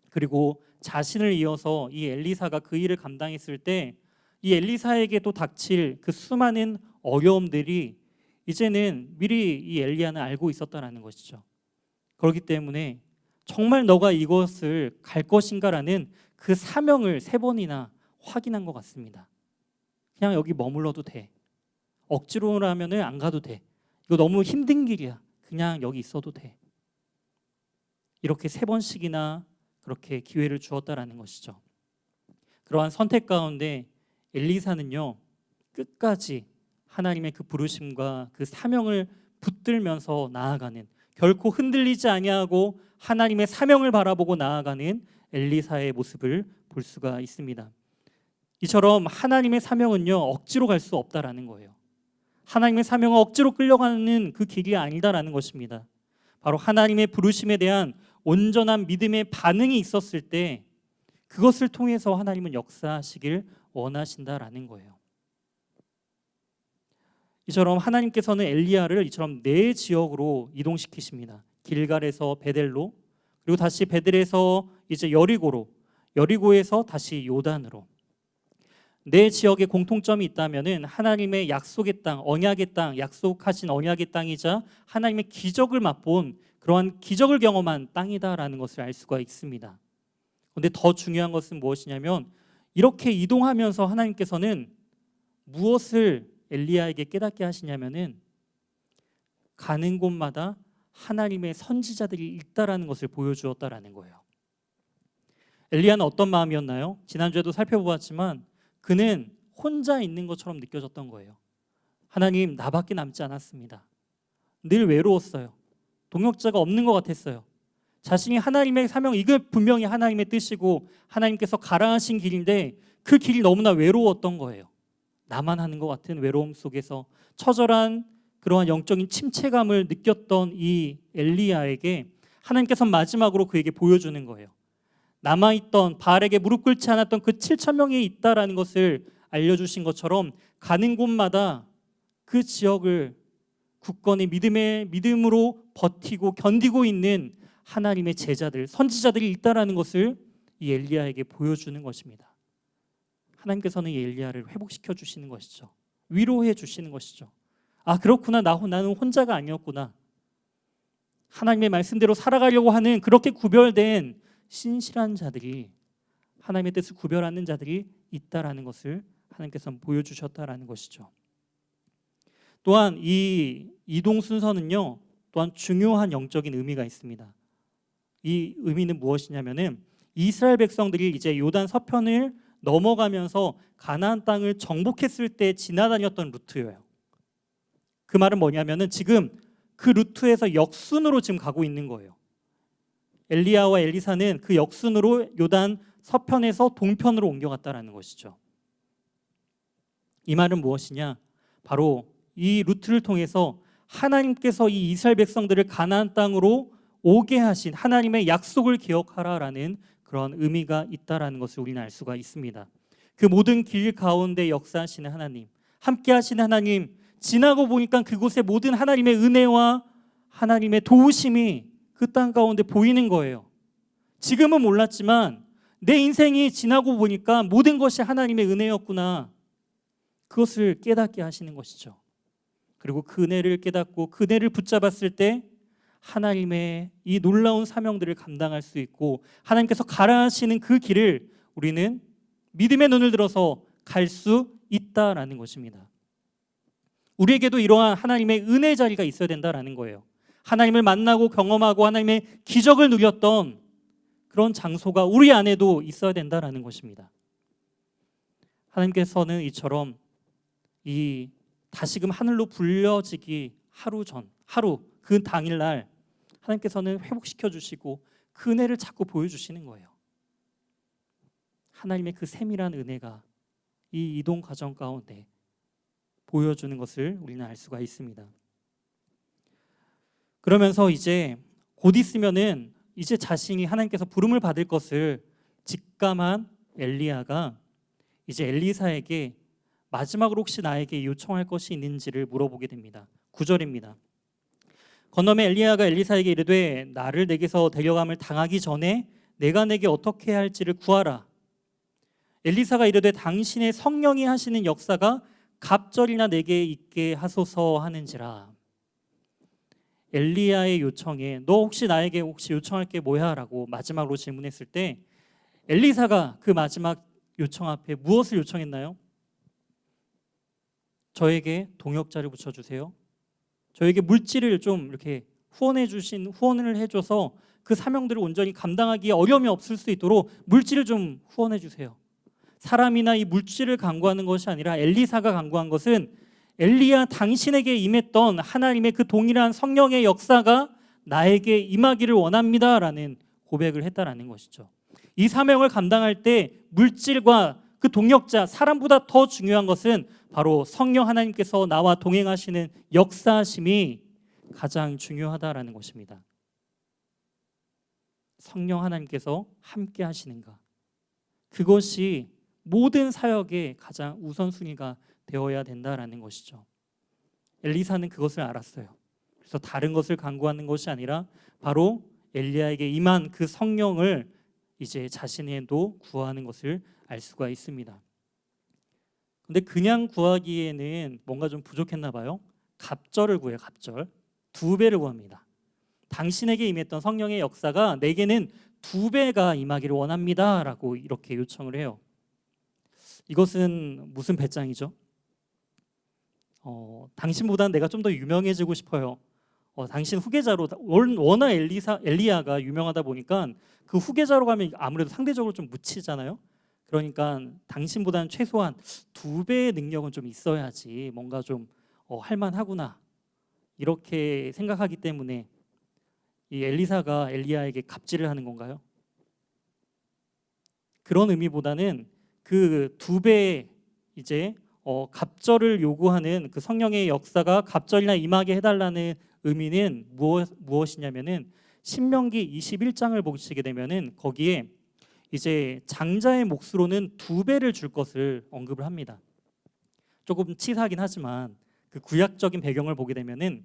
그리고 자신을 이어서 이 엘리사가 그 일을 감당했을 때 이 엘리사에게 또 닥칠 그 수많은 어려움들이 이제는 미리 이 엘리야는 알고 있었다라는 것이죠. 그렇기 때문에 정말 너가 이것을 갈 것인가라는 그 사명을 세 번이나 확인한 것 같습니다. 그냥 여기 머물러도 돼. 억지로 하면은 안 가도 돼. 이거 너무 힘든 길이야. 그냥 여기 있어도 돼. 이렇게 세 번씩이나 그렇게 기회를 주었다라는 것이죠. 그러한 선택 가운데 엘리사는요 끝까지 하나님의 그 부르심과 그 사명을 붙들면서 나아가는 결코 흔들리지 아니하고 하나님의 사명을 바라보고 나아가는 엘리사의 모습을 볼 수가 있습니다. 이처럼 하나님의 사명은요 억지로 갈 수 없다라는 거예요. 하나님의 사명은 억지로 끌려가는 그 길이 아니다라는 것입니다. 바로 하나님의 부르심에 대한 온전한 믿음의 반응이 있었을 때 그것을 통해서 하나님은 역사하시길 원하신다라는 거예요. 이처럼 하나님께서는 엘리야를 이처럼 네 지역으로 이동시키십니다. 길갈에서 베델로, 그리고 다시 베델에서 이제 여리고로, 여리고에서 다시 요단으로. 네 지역에 공통점이 있다면은 하나님의 약속의 땅, 언약의 땅, 약속하신 언약의 땅이자 하나님의 기적을 맛본 그러한 기적을 경험한 땅이다라는 것을 알 수가 있습니다. 그런데 더 중요한 것은 무엇이냐면 이렇게 이동하면서 하나님께서는 무엇을 엘리야에게 깨닫게 하시냐면은 가는 곳마다 하나님의 선지자들이 있다라는 것을 보여주었다라는 거예요. 엘리야는 어떤 마음이었나요? 지난주에도 살펴보았지만 그는 혼자 있는 것처럼 느껴졌던 거예요. 하나님, 나밖에 남지 않았습니다. 늘 외로웠어요. 동역자가 없는 것 같았어요. 자신이 하나님의 사명, 이게 분명히 하나님의 뜻이고 하나님께서 가라 하신 길인데 그 길이 너무나 외로웠던 거예요. 나만 하는 것 같은 외로움 속에서 처절한 그러한 영적인 침체감을 느꼈던 이 엘리야에게 하나님께서 마지막으로 그에게 보여주는 거예요. 남아있던 바알에게 무릎 꿇지 않았던 그 7천 명이 있다라는 것을 알려주신 것처럼 가는 곳마다 그 지역을 굳건히 믿음으로 버티고 견디고 있는 하나님의 제자들, 선지자들이 있다라는 것을 이 엘리야에게 보여주는 것입니다. 하나님께서는 이 엘리야를 회복시켜 주시는 것이죠. 위로해 주시는 것이죠. 아, 그렇구나. 나는 혼자가 아니었구나. 하나님의 말씀대로 살아가려고 하는 그렇게 구별된 신실한 자들이, 하나님의 뜻을 구별하는 자들이 있다라는 것을 하나님께서 보여주셨다라는 것이죠. 또한 이 이동 순서는요, 또한 중요한 영적인 의미가 있습니다. 이 의미는 무엇이냐면은 이스라엘 백성들이 이제 요단 서편을 넘어가면서 가나안 땅을 정복했을 때 지나다녔던 루트예요. 그 말은 뭐냐면은 지금 그 루트에서 역순으로 지금 가고 있는 거예요. 엘리야와 엘리사는 그 역순으로 요단 서편에서 동편으로 옮겨갔다라는 것이죠. 이 말은 무엇이냐? 바로 이 루트를 통해서 하나님께서 이 이스라엘 백성들을 가나안 땅으로 오게 하신 하나님의 약속을 기억하라라는 그런 의미가 있다라는 것을 우리는 알 수가 있습니다. 그 모든 길 가운데 역사하시는 하나님, 함께 하시는 하나님, 지나고 보니까 그곳에 모든 하나님의 은혜와 하나님의 도우심이 그 땅 가운데 보이는 거예요. 지금은 몰랐지만 내 인생이 지나고 보니까 모든 것이 하나님의 은혜였구나. 그것을 깨닫게 하시는 것이죠. 그리고 그 은혜를 깨닫고 그 은혜를 붙잡았을 때 하나님의 이 놀라운 사명들을 감당할 수 있고 하나님께서 가라 하시는 그 길을 우리는 믿음의 눈을 들어서 갈 수 있다라는 것입니다. 우리에게도 이러한 하나님의 은혜 자리가 있어야 된다라는 거예요. 하나님을 만나고 경험하고 하나님의 기적을 누렸던 그런 장소가 우리 안에도 있어야 된다라는 것입니다. 하나님께서는 이처럼 이 다시금 하늘로 불려지기 하루 그 당일날 하나님께서는 회복시켜 주시고 그 은혜를 자꾸 보여주시는 거예요. 하나님의 그 세밀한 은혜가 이 이동 과정 가운데 보여주는 것을 우리는 알 수가 있습니다. 그러면서 이제 곧 있으면은 이제 자신이 하나님께서 부름을 받을 것을 직감한 엘리야가 이제 엘리사에게 마지막으로 혹시 나에게 요청할 것이 있는지를 물어보게 됩니다. 9절입니다. 건너매 엘리야가 엘리사에게 이르되 나를 내게서 데려감을 당하기 전에 내가 내게 어떻게 해야 할지를 구하라. 엘리사가 이르되 당신의 성령이 하시는 역사가 갑절이나 내게 있게 하소서 하는지라. 엘리야의 요청에 너 혹시 나에게 혹시 요청할 게 뭐야? 라고 마지막으로 질문했을 때 엘리사가 그 마지막 요청 앞에 무엇을 요청했나요? 저에게 동역자를 붙여주세요. 저에게 물질을 좀 이렇게 후원을 해줘서 그 사명들을 온전히 감당하기에 어려움이 없을 수 있도록 물질을 좀 후원해 주세요. 사람이나 이 물질을 간구하는 것이 아니라 엘리사가 간구한 것은 엘리야 당신에게 임했던 하나님의 그 동일한 성령의 역사가 나에게 임하기를 원합니다라는 고백을 했다라는 것이죠. 이 사명을 감당할 때 물질과 그 동역자, 사람보다 더 중요한 것은 바로 성령 하나님께서 나와 동행하시는 역사하심이 가장 중요하다라는 것입니다. 성령 하나님께서 함께 하시는가, 그것이 모든 사역의 가장 우선순위가 되어야 된다라는 것이죠. 엘리사는 그것을 알았어요. 그래서 다른 것을 간구하는 것이 아니라 바로 엘리야에게 임한 그 성령을 이제 자신에도 구하는 것을 알 수가 있습니다. 근데 그냥 구하기에는 뭔가 좀 부족했나 봐요. 갑절을 구해요. 갑절. 2배를 구합니다. 당신에게 임했던 성령의 역사가 내게는 2배가 임하기를 원합니다 라고 이렇게 요청을 해요. 이것은 무슨 배짱이죠? 당신보다는 내가 좀 더 유명해지고 싶어요. 당신 후계자로 워낙 엘리야가 유명하다 보니까 그 후계자로 가면 아무래도 상대적으로 좀 묻히잖아요. 그러니까 당신보다는 최소한 2배의 능력은 좀 있어야지 뭔가 좀 할만하구나 이렇게 생각하기 때문에 이 엘리사가 엘리야에게 갑질을 하는 건가요? 그런 의미보다는 그 2배의 이제 갑절을 요구하는 그 성령의 역사가 갑절이나 임하게 해달라는 의미는 무엇이냐면은 신명기 21장을 보시게 되면은 거기에 이제 장자의 몫으로는 2배를 줄 것을 언급을 합니다. 조금 치사하긴 하지만 그 구약적인 배경을 보게 되면은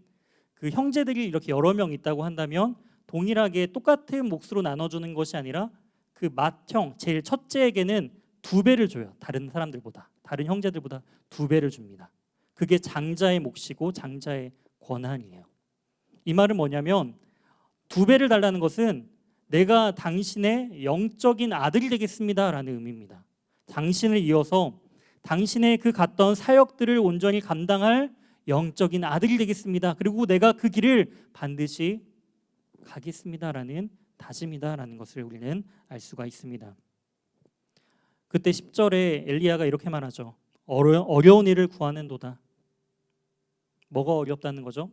그 형제들이 이렇게 여러 명 있다고 한다면 동일하게 똑같은 몫으로 나눠주는 것이 아니라 그 맏형 제일 첫째에게는 2배를 줘요. 다른 사람들보다, 다른 형제들보다 2배를 줍니다. 그게 장자의 몫이고 장자의 권한이에요. 이 말은 뭐냐면 2배를 달라는 것은 내가 당신의 영적인 아들이 되겠습니다라는 의미입니다. 당신을 이어서 당신의 그 갔던 사역들을 온전히 감당할 영적인 아들이 되겠습니다. 그리고 내가 그 길을 반드시 가겠습니다라는 다짐이다라는 것을 우리는 알 수가 있습니다. 그때 10절에 엘리야가 이렇게 말하죠. 어려운 일을 구하는도다. 뭐가 어렵다는 거죠?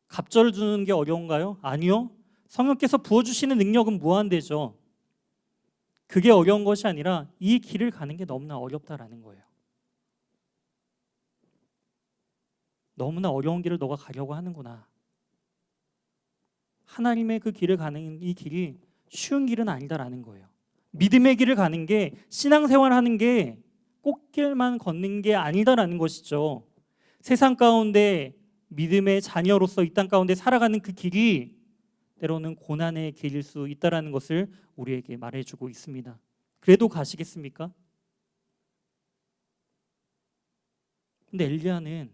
갑절을 주는 게 어려운가요? 아니요. 성령께서 부어주시는 능력은 무한대죠. 그게 어려운 것이 아니라 이 길을 가는 게 너무나 어렵다라는 거예요. 너무나 어려운 길을 너가 가려고 하는구나. 하나님의 그 길을 가는 이 길이 쉬운 길은 아니다라는 거예요. 믿음의 길을 가는 게 신앙생활하는 게 꽃길만 걷는 게 아니다라는 것이죠. 세상 가운데 믿음의 자녀로서 이 땅 가운데 살아가는 그 길이 때로는 고난의 길일 수 있다라는 것을 우리에게 말해주고 있습니다. 그래도 가시겠습니까? 근데 엘리야는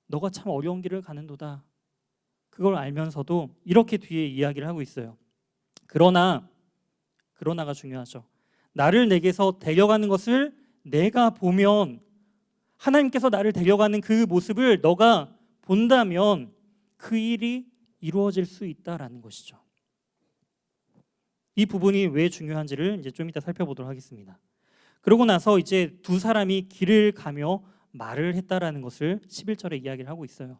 너가 참 어려운 길을 가는도다. 그걸 알면서도 이렇게 뒤에 이야기를 하고 있어요. 그러나가 중요하죠. 나를 내게서 데려가는 것을 내가 보면 하나님께서 나를 데려가는 그 모습을 너가 본다면 그 일이 이루어질 수 있다라는 것이죠. 이 부분이 왜 중요한지를 이제 좀 이따 살펴보도록 하겠습니다. 그러고 나서 이제 두 사람이 길을 가며 말을 했다라는 것을 11절에 이야기를 하고 있어요.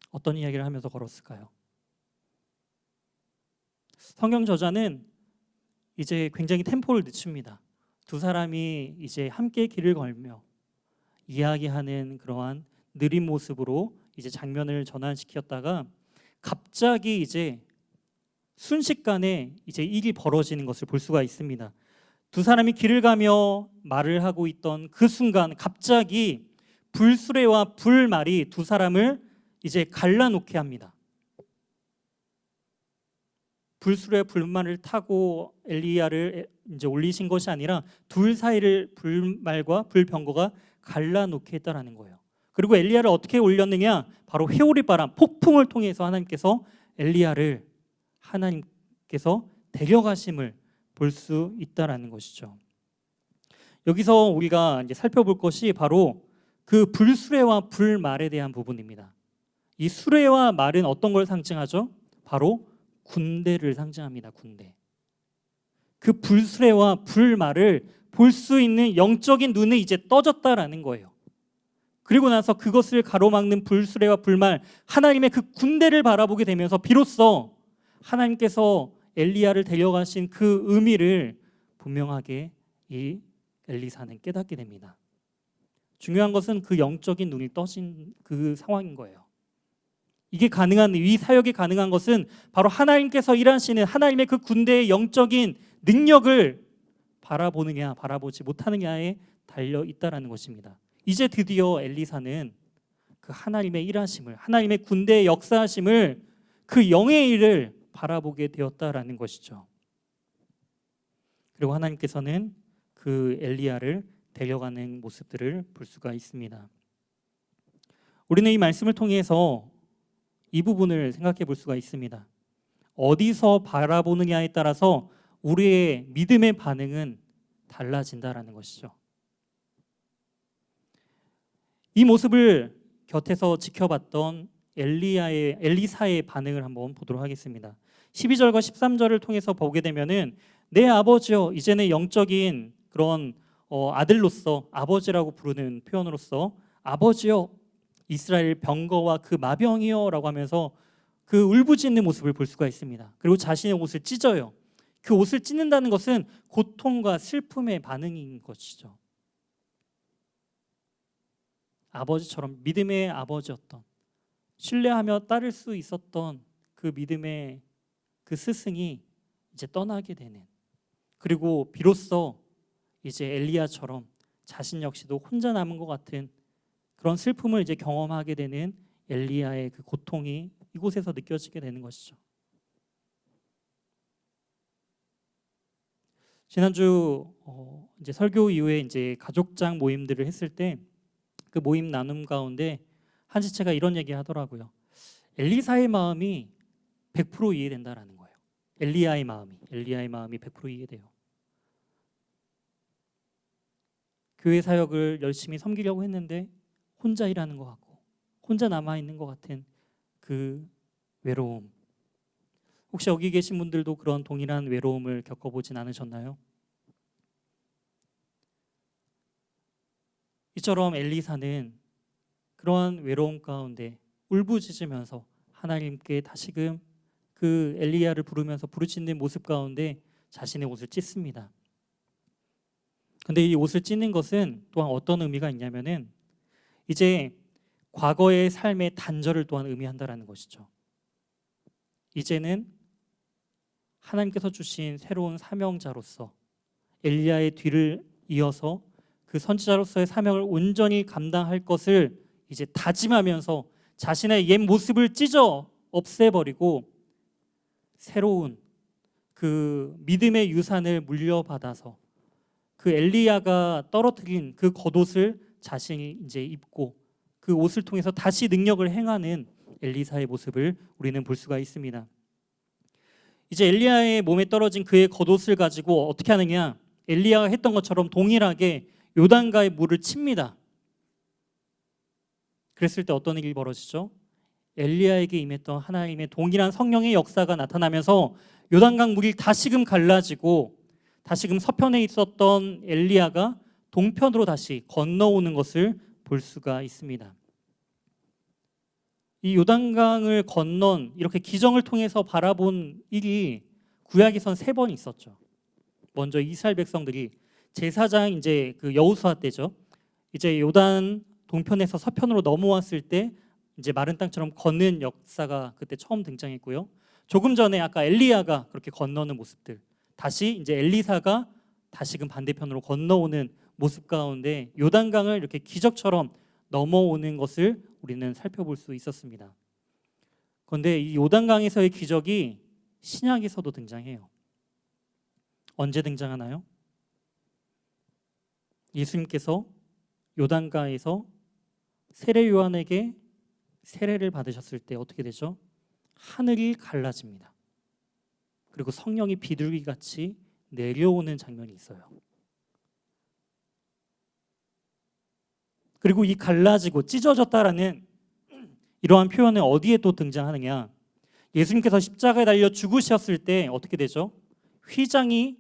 어떤 이야기를 하면서 걸었을까요? 성경 저자는 이제 굉장히 템포를 늦춥니다. 두 사람이 이제 함께 길을 걸며 이야기하는 그러한 느린 모습으로 이제 장면을 전환시켰다가 갑자기 이제 순식간에 이제 일이 벌어지는 것을 볼 수가 있습니다. 두 사람이 길을 가며 말을 하고 있던 그 순간 갑자기 불수레와 불말이 두 사람을 이제 갈라놓게 합니다. 불수레와 불말을 타고 엘리야를 이제 올리신 것이 아니라 둘 사이를 불말과 불병거가 갈라놓게 했다라는 거예요. 그리고 엘리야를 어떻게 올렸느냐? 바로 회오리 바람, 폭풍을 통해서 하나님께서 엘리야를 하나님께서 데려가심을 볼 수 있다라는 것이죠. 여기서 우리가 이제 살펴볼 것이 바로 그 불수레와 불말에 대한 부분입니다. 이 수레와 말은 어떤 걸 상징하죠? 바로 군대를 상징합니다. 군대. 그 불수레와 불말을 볼 수 있는 영적인 눈이 이제 떠졌다라는 거예요. 그리고 나서 그것을 가로막는 불수레와 불말, 하나님의 그 군대를 바라보게 되면서 비로소 하나님께서 엘리야를 데려가신 그 의미를 분명하게 이 엘리사는 깨닫게 됩니다. 중요한 것은 그 영적인 눈이 떠진 그 상황인 거예요. 이게 가능한, 이 사역이 가능한 것은 바로 하나님께서 일하시는 하나님의 그 군대의 영적인 능력을 바라보느냐 바라보지 못하느냐에 달려 있다라는 것입니다. 이제 드디어 엘리사는 그 하나님의 일하심을, 하나님의 군대의 역사하심을, 그 영의 일을 바라보게 되었다라는 것이죠. 그리고 하나님께서는 그 엘리야를 데려가는 모습들을 볼 수가 있습니다. 우리는 이 말씀을 통해서 이 부분을 생각해 볼 수가 있습니다. 어디서 바라보느냐에 따라서 우리의 믿음의 반응은 달라진다라는 것이죠. 이 모습을 곁에서 지켜봤던 엘리사의 반응을 한번 보도록 하겠습니다. 12절과 13절을 통해서 보게 되면은 내 아버지여, 이제는 영적인 그런 아들로서 아버지라고 부르는 표현으로서 아버지여 이스라엘 병거와 그 마병이여라고 하면서 그 울부짖는 모습을 볼 수가 있습니다. 그리고 자신의 옷을 찢어요. 그 옷을 찢는다는 것은 고통과 슬픔의 반응인 것이죠. 아버지처럼 믿음의 아버지였던, 신뢰하며 따를 수 있었던 그 믿음의 그 스승이 이제 떠나게 되는, 그리고 비로소 이제 엘리야처럼 자신 역시도 혼자 남은 것 같은 그런 슬픔을 이제 경험하게 되는 엘리야의 그 고통이 이곳에서 느껴지게 되는 것이죠. 지난주 이제 설교 이후에 이제 가족장 모임들을 했을 때 그 모임 나눔 가운데 한 지체가 이런 얘기 하더라고요. 엘리사의 마음이 100% 이해된다라는 거예요. 엘리야의 마음이 100% 이해돼요. 교회 사역을 열심히 섬기려고 했는데 혼자 일하는 것 같고 혼자 남아 있는 것 같은 그 외로움. 혹시 여기 계신 분들도 그런 동일한 외로움을 겪어보진 않으셨나요? 이처럼 엘리사는 그러한 외로움 가운데 울부짖으면서 하나님께 다시금 그 엘리야를 부르면서 부르짖는 모습 가운데 자신의 옷을 찢습니다. 근데 이 옷을 찢는 것은 또한 어떤 의미가 있냐면은 이제 과거의 삶의 단절을 또한 의미한다라는 것이죠. 이제는 하나님께서 주신 새로운 사명자로서 엘리야의 뒤를 이어서 그 선지자로서의 사명을 온전히 감당할 것을 이제 다짐하면서 자신의 옛 모습을 찢어 없애버리고 새로운 그 믿음의 유산을 물려받아서 그 엘리야가 떨어뜨린 그 겉옷을 자신이 이제 입고 그 옷을 통해서 다시 능력을 행하는 엘리사의 모습을 우리는 볼 수가 있습니다. 이제 엘리야의 몸에 떨어진 그의 겉옷을 가지고 어떻게 하느냐? 엘리야가 했던 것처럼 동일하게 요단가의 물을 칩니다. 그랬을 때 어떤 일이 벌어지죠? 엘리야에게 임했던 하나님의 동일한 성령의 역사가 나타나면서 요단강 물이 다시금 갈라지고 다시금 서편에 있었던 엘리야가 동편으로 다시 건너오는 것을 볼 수가 있습니다. 이 요단강을 건넌 이렇게 기정을 통해서 바라본 일이 구약에선 3번 있었죠. 먼저 이스라엘 백성들이 제사장 이제 그 여호수아 때죠. 이제 요단 동편에서 서편으로 넘어왔을 때 이제 마른 땅처럼 걷는 역사가 그때 처음 등장했고요. 조금 전에 아까 엘리야가 그렇게 건너는 모습들, 다시 이제 엘리사가 다시금 반대편으로 건너오는 모습 가운데 요단강을 이렇게 기적처럼 넘어오는 것을 우리는 살펴볼 수 있었습니다. 그런데 이 요단강에서의 기적이 신약에서도 등장해요. 언제 등장하나요? 예수님께서 요단강에서 세례 요한에게 세례를 받으셨을 때 어떻게 되죠? 하늘이 갈라집니다. 그리고 성령이 비둘기같이 내려오는 장면이 있어요. 그리고 이 갈라지고 찢어졌다라는 이러한 표현은 어디에 또 등장하느냐? 예수님께서 십자가에 달려 죽으셨을 때 어떻게 되죠? 휘장이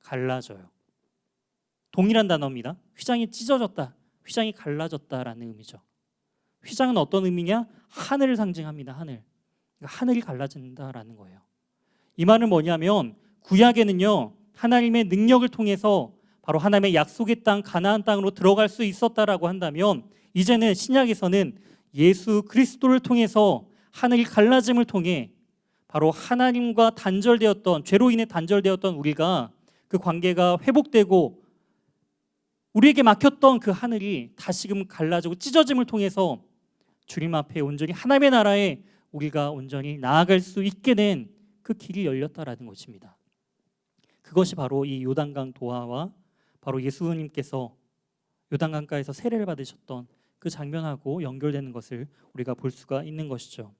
갈라져요. 동일한 단어입니다. 휘장이 찢어졌다, 휘장이 갈라졌다라는 의미죠. 휘장은 어떤 의미냐? 하늘을 상징합니다. 하늘. 그러니까 하늘이 갈라진다라는 거예요. 이 말은 뭐냐면 구약에는요, 하나님의 능력을 통해서 바로 하나님의 약속의 땅 가나안 땅으로 들어갈 수 있었다라고 한다면 이제는 신약에서는 예수 그리스도를 통해서 하늘이 갈라짐을 통해 바로 하나님과 단절되었던, 죄로 인해 단절되었던 우리가 그 관계가 회복되고 우리에게 막혔던 그 하늘이 다시금 갈라지고 찢어짐을 통해서 주님 앞에 온전히 하나님의 나라에 우리가 온전히 나아갈 수 있게 된 그 길이 열렸다라는 것입니다. 그것이 바로 이 요단강 도하와 바로 예수님께서 요단강가에서 세례를 받으셨던 그 장면하고 연결되는 것을 우리가 볼 수가 있는 것이죠.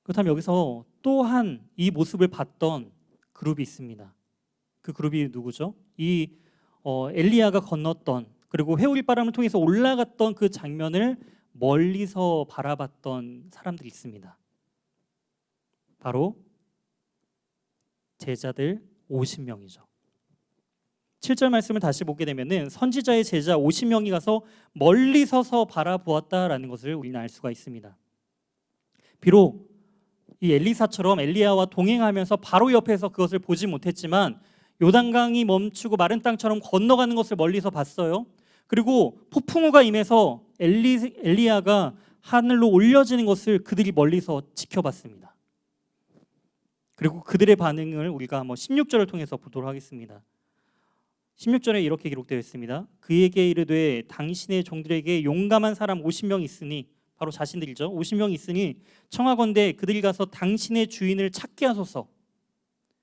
그렇다면 여기서 또한 이 모습을 봤던 그룹이 있습니다. 그 그룹이 누구죠? 엘리야가 건넜던 그리고 회오리 바람을 통해서 올라갔던 그 장면을 멀리서 바라봤던 사람들이 있습니다. 바로 제자들 50명이죠. 7절 말씀을 다시 보게 되면은 선지자의 제자 50명이 가서 멀리 서서 바라보았다라는 것을 우리는 알 수가 있습니다. 비록 이 엘리사처럼 엘리야와 동행하면서 바로 옆에서 그것을 보지 못했지만 요단강이 멈추고 마른 땅처럼 건너가는 것을 멀리서 봤어요. 그리고 폭풍우가 임해서 엘리야가 하늘로 올려지는 것을 그들이 멀리서 지켜봤습니다. 그리고 그들의 반응을 우리가 한번 16절을 통해서 보도록 하겠습니다. 16절에 이렇게 기록되어 있습니다. 그에게 이르되 당신의 종들에게 용감한 사람 50명 있으니, 바로 자신들이죠. 50명 있으니 청하건대 그들이 가서 당신의 주인을 찾게 하소서.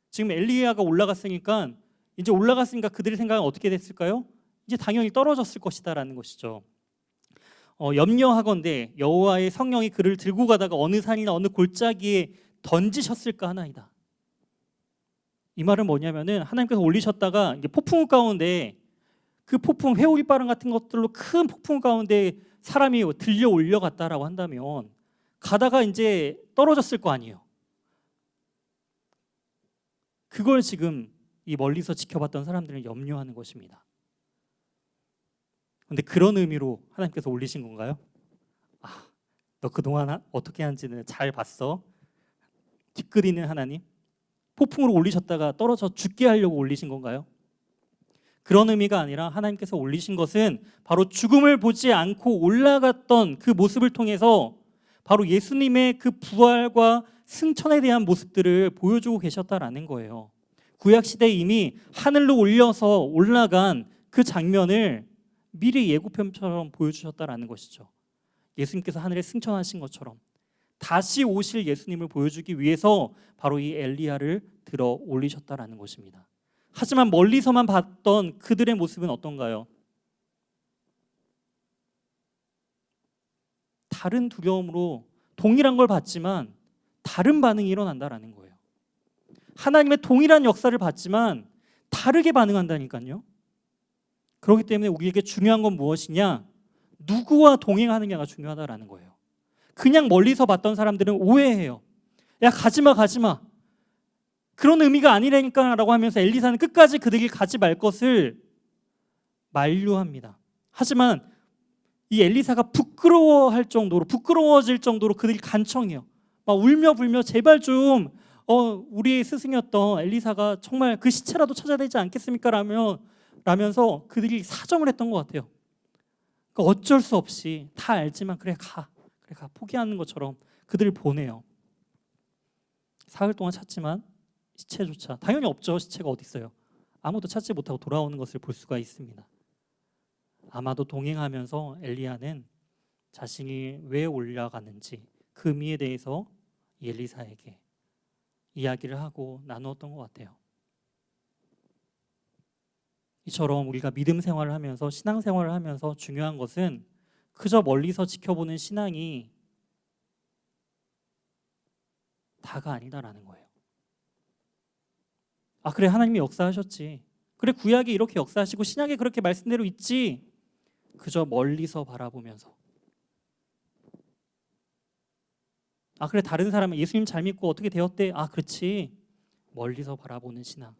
지금 엘리야가 올라갔으니까 그들의 생각은 어떻게 됐을까요? 이제 당연히 떨어졌을 것이다라는 것이죠. 염려하건대 여호와의 성령이 그를 들고 가다가 어느 산이나 어느 골짜기에 던지셨을까 하나이다. 이 말은 뭐냐면은 하나님께서 올리셨다가 이제 폭풍우 가운데 그 폭풍 회오리 바람 같은 것들로 큰 폭풍우 가운데 사람이 들려 올려갔다라고 한다면 가다가 이제 떨어졌을 거 아니에요. 그걸 지금 이 멀리서 지켜봤던 사람들은 염려하는 것입니다. 그런데 그런 의미로 하나님께서 올리신 건가요? 너 그동안 어떻게 하는지는 잘 봤어. 뒷그리는 하나님, 폭풍으로 올리셨다가 떨어져 죽게 하려고 올리신 건가요? 그런 의미가 아니라 하나님께서 올리신 것은 바로 죽음을 보지 않고 올라갔던 그 모습을 통해서 바로 예수님의 그 부활과 승천에 대한 모습들을 보여주고 계셨다라는 거예요. 구약시대에 이미 하늘로 올려서 올라간 그 장면을 미리 예고편처럼 보여주셨다라는 것이죠. 예수님께서 하늘에 승천하신 것처럼 다시 오실 예수님을 보여주기 위해서 바로 이 엘리야를 들어 올리셨다라는 것입니다. 하지만 멀리서만 봤던 그들의 모습은 어떤가요? 다른 두려움으로 동일한 걸 봤지만 다른 반응이 일어난다라는 거예요. 하나님의 동일한 역사를 봤지만 다르게 반응한다니까요. 그렇기 때문에 우리에게 중요한 건 무엇이냐? 누구와 동행하느냐가 중요하다라는 거예요. 그냥 멀리서 봤던 사람들은 오해해요. 야, 가지마. 그런 의미가 아니라니까 라고 하면서 엘리사는 끝까지 그들이 가지 말 것을 만류합니다. 하지만 이 엘리사가 부끄러워질 정도로 그들이 간청해요. 막 울며 불며 제발 좀 우리의 스승이었던 엘리사가 정말 그 시체라도 찾아야 되지 않겠습니까? 라면서 그들이 사정을 했던 것 같아요. 그러니까 어쩔 수 없이 다 알지만 그래 가 포기하는 것처럼 그들을 보내요. 사흘 동안 찾지만 시체조차 당연히 없죠. 시체가 어디 있어요. 아무도 찾지 못하고 돌아오는 것을 볼 수가 있습니다. 아마도 동행하면서 엘리야는 자신이 왜 올라가는지 그 의미에 대해서 엘리사에게 이야기를 하고 나누었던 것 같아요. 이처럼 우리가 믿음 생활을 하면서 신앙 생활을 하면서 중요한 것은 그저 멀리서 지켜보는 신앙이 다가 아니다라는 거예요. 그래 하나님이 역사하셨지. 그래 구약이 이렇게 역사하시고 신약에 그렇게 말씀대로 있지. 그저 멀리서 바라보면서 그래 다른 사람은 예수님 잘 믿고 어떻게 되었대? 그렇지. 멀리서 바라보는 신앙.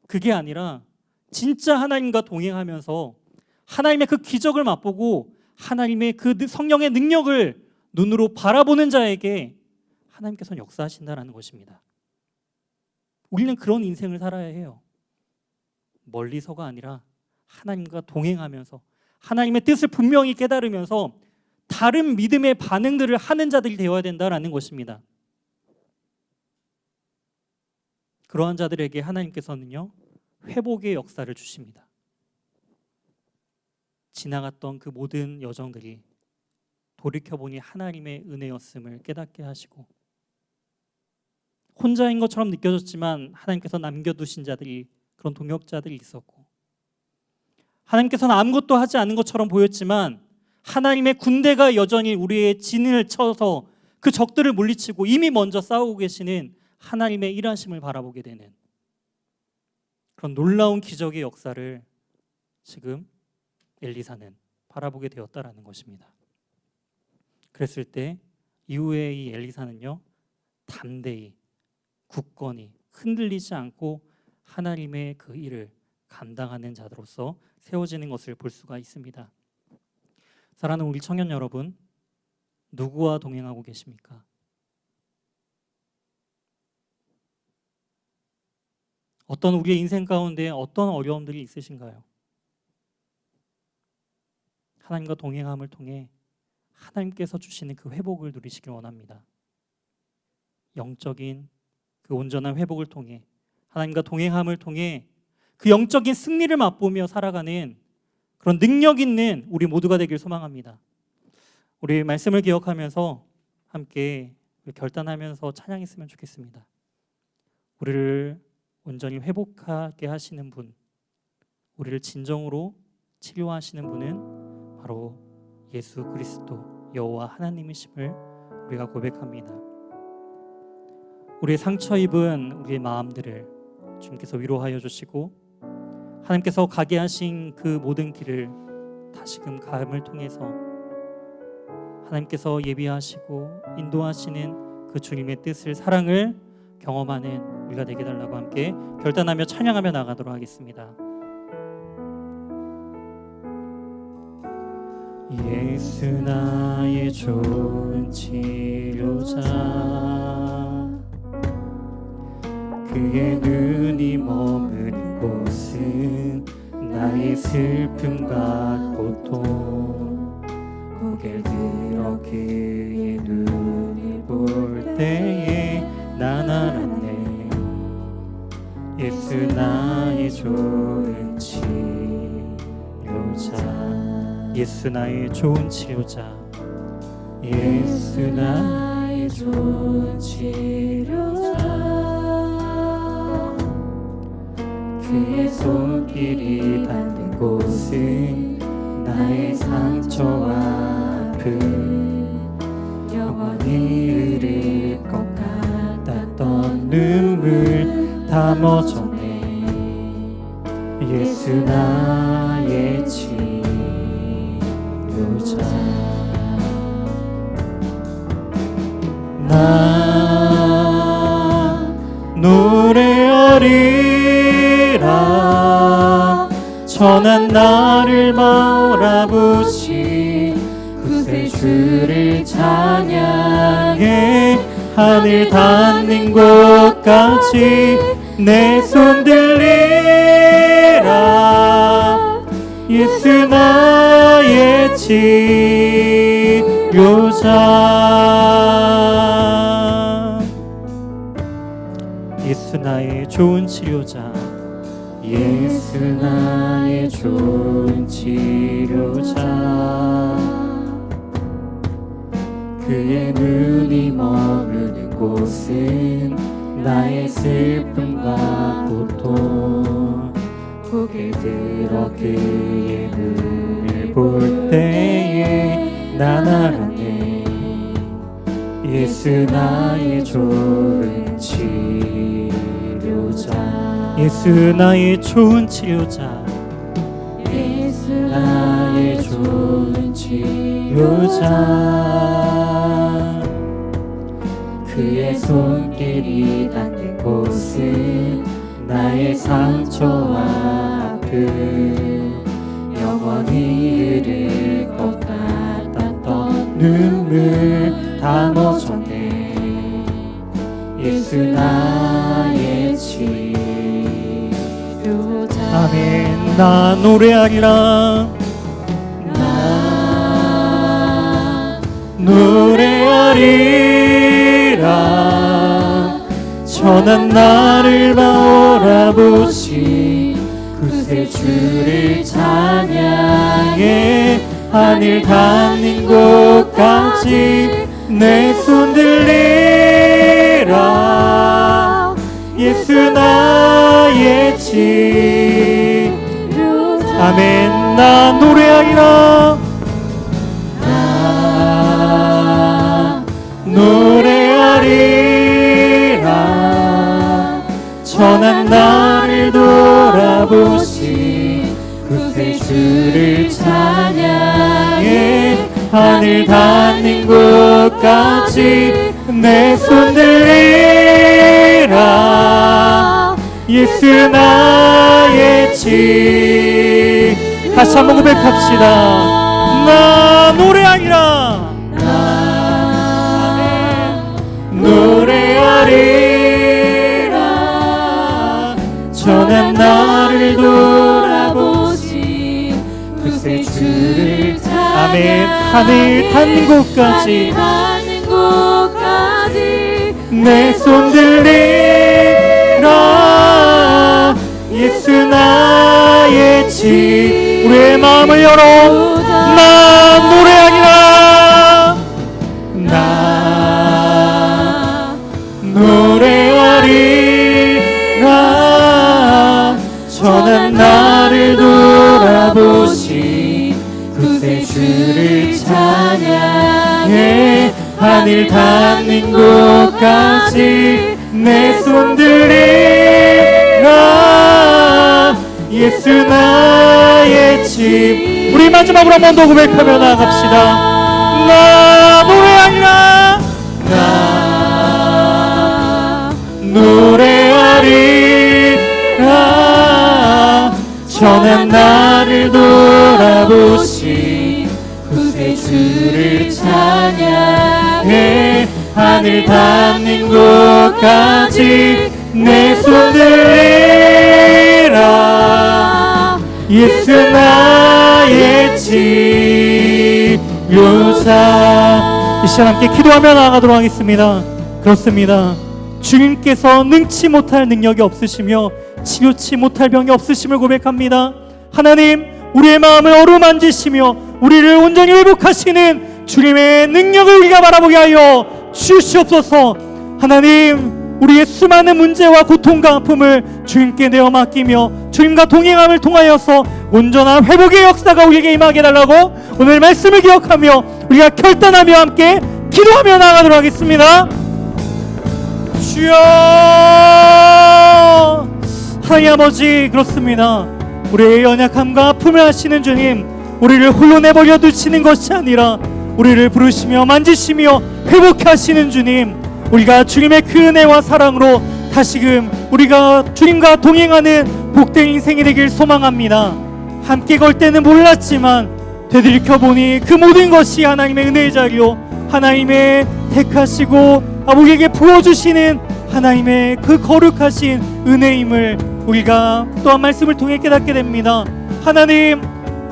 그게 아니라 진짜 하나님과 동행하면서 하나님의 그 기적을 맛보고 하나님의 그 성령의 능력을 눈으로 바라보는 자에게 하나님께서는 역사하신다는 것입니다. 우리는 그런 인생을 살아야 해요. 멀리서가 아니라 하나님과 동행하면서 하나님의 뜻을 분명히 깨달으면서 다른 믿음의 반응들을 하는 자들이 되어야 된다는 것입니다. 그러한 자들에게 하나님께서는요 회복의 역사를 주십니다. 지나갔던 그 모든 여정들이 돌이켜보니 하나님의 은혜였음을 깨닫게 하시고 혼자인 것처럼 느껴졌지만 하나님께서 남겨두신 자들이 그런 동역자들이 있었고 하나님께서는 아무것도 하지 않은 것처럼 보였지만 하나님의 군대가 여전히 우리의 진을 쳐서 그 적들을 물리치고 이미 먼저 싸우고 계시는 하나님의 일하심을 바라보게 되는 그런 놀라운 기적의 역사를 지금 엘리사는 바라보게 되었다라는 것입니다. 그랬을 때 이후에 이 엘리사는요, 담대히 굳건히 흔들리지 않고 하나님의 그 일을 감당하는 자로서 세워지는 것을 볼 수가 있습니다. 사랑하는 우리 청년 여러분, 누구와 동행하고 계십니까? 어떤 우리의 인생 가운데 어떤 어려움들이 있으신가요? 하나님과 동행함을 통해 하나님께서 주시는 그 회복을 누리시길 원합니다. 영적인 그 온전한 회복을 통해 하나님과 동행함을 통해 그 영적인 승리를 맛보며 살아가는 그런 능력 있는 우리 모두가 되길 소망합니다. 우리 말씀을 기억하면서 함께 결단하면서 찬양했으면 좋겠습니다. 우리를 온전히 회복하게 하시는 분, 우리를 진정으로 치료하시는 분은 바로 예수 그리스도 여호와 하나님이심을 우리가 고백합니다. 우리의 상처 입은 우리의 마음들을 주님께서 위로하여 주시고 하나님께서 가게 하신 그 모든 길을 다시금 감을 통해서 하나님께서 예비하시고 인도하시는 그 주님의 뜻을, 사랑을 경험하는 우리가 되게 달라고 함께 결단하며 찬양하며 나가도록 하겠습니다. 예수 나의 좋은 치료자, 그의 눈이 머무는 곳은 나의 슬픔과 고통, 고개를 들어 그의 눈을 볼 때에 난 알았네. 예수 나의 좋은 치료자, 예수 나의 좋은 치료자, 예수 나의 좋은 치료자, 그의 손길이 닿는 곳은 나의 상처와 아픔, 영원히 흐를 것 같았던 눈물 다 멎었네. 예수 나의 치료자, 나 노래하리라. 전한 나를 바라보시 구세주를 찬양해. 하늘 닿는 곳까지 내 손 들리라. 예수 나의 치료자, 예수 나의 좋은 치료자, 예수 나의 좋은 치료자, 그의 눈이 머무는 곳은 나의 슬픔과 고통, 고개 들어 그의 눈을 볼 때에 난 알았네. 예수 나의 좋은 치료자, 예수 나의 좋은 치료자, 예수 나의 좋은 치료자, 그의 손길이 닿는 곳은 나의 상처와 아픔, 영원히 흐를 것 같았던 눈물 다 멎었네. 예수 나의 치료자, 아멘. 나 노래하리라. 나 노래하리라. 전한 나를 바라보시 구세주를 찬양해. 하늘 닿는 곳까지 내 손 들리라. 예수 나의 치료자, 아멘. 나 노래하리라. 나 노래하리라. 전한 나를 돌아 바라보신 구세주를 찬양해 하늘 닿는 곳까지 내 손 들리라. 예수 나의 집. 다시 한번 고백합시다. 나 노래하리라. 노래하리라. 전한 나를 돌아보신 구세주를 아멘. 하늘 닿는 곳까지 내 손 들리라. 예수 나의 집. 우리의 마음을 열어. 나 노래하리라. 나 노래하리라. 전한 나를 돌아보신 구세주를 찬양해 하늘 닿는 곳까지 내 손 들리라. 예수 나의 집. 우리 마지막으로 한 번 더 고백하며 나아갑시다. 나 노래하리라. 나 노래하리라. 전한 나를 돌아보신 구세주를 찬양해 하늘 닿는 곳까지 내 손 들리라. 예수 나의 집. 요사. 이 시간 함께 기도하며 나아가도록 하겠습니다. 그렇습니다. 주님께서 능치 못할 능력이 없으시며 치료치 못할 병이 없으심을 고백합니다. 하나님, 우리의 마음을 어루만지시며 우리를 온전히 회복하시는 주님의 능력을 우리가 바라보게 하여 주시옵소서. 하나님, 우리의 수많은 문제와 고통과 아픔을 주님께 내어 맡기며 주님과 동행함을 통하여서 온전한 회복의 역사가 우리에게 임하게 해달라고 오늘 말씀을 기억하며 우리가 결단하며 함께 기도하며 나아가도록 하겠습니다. 주여. 하나님 아버지, 그렇습니다. 우리의 연약함과 아픔을 아시는 주님, 우리를 홀로 내버려 두시는 것이 아니라 우리를 부르시며 만지시며 회복해 하시는 주님, 우리가 주님의 그 은혜와 사랑으로 다시금 우리가 주님과 동행하는 복된 인생이 되길 소망합니다. 함께 걸 때는 몰랐지만 되돌이켜보니 그 모든 것이 하나님의 은혜의 자리요, 하나님의 택하시고 우리에게 부어주시는 하나님의 그 거룩하신 은혜임을 우리가 또한 말씀을 통해 깨닫게 됩니다. 하나님,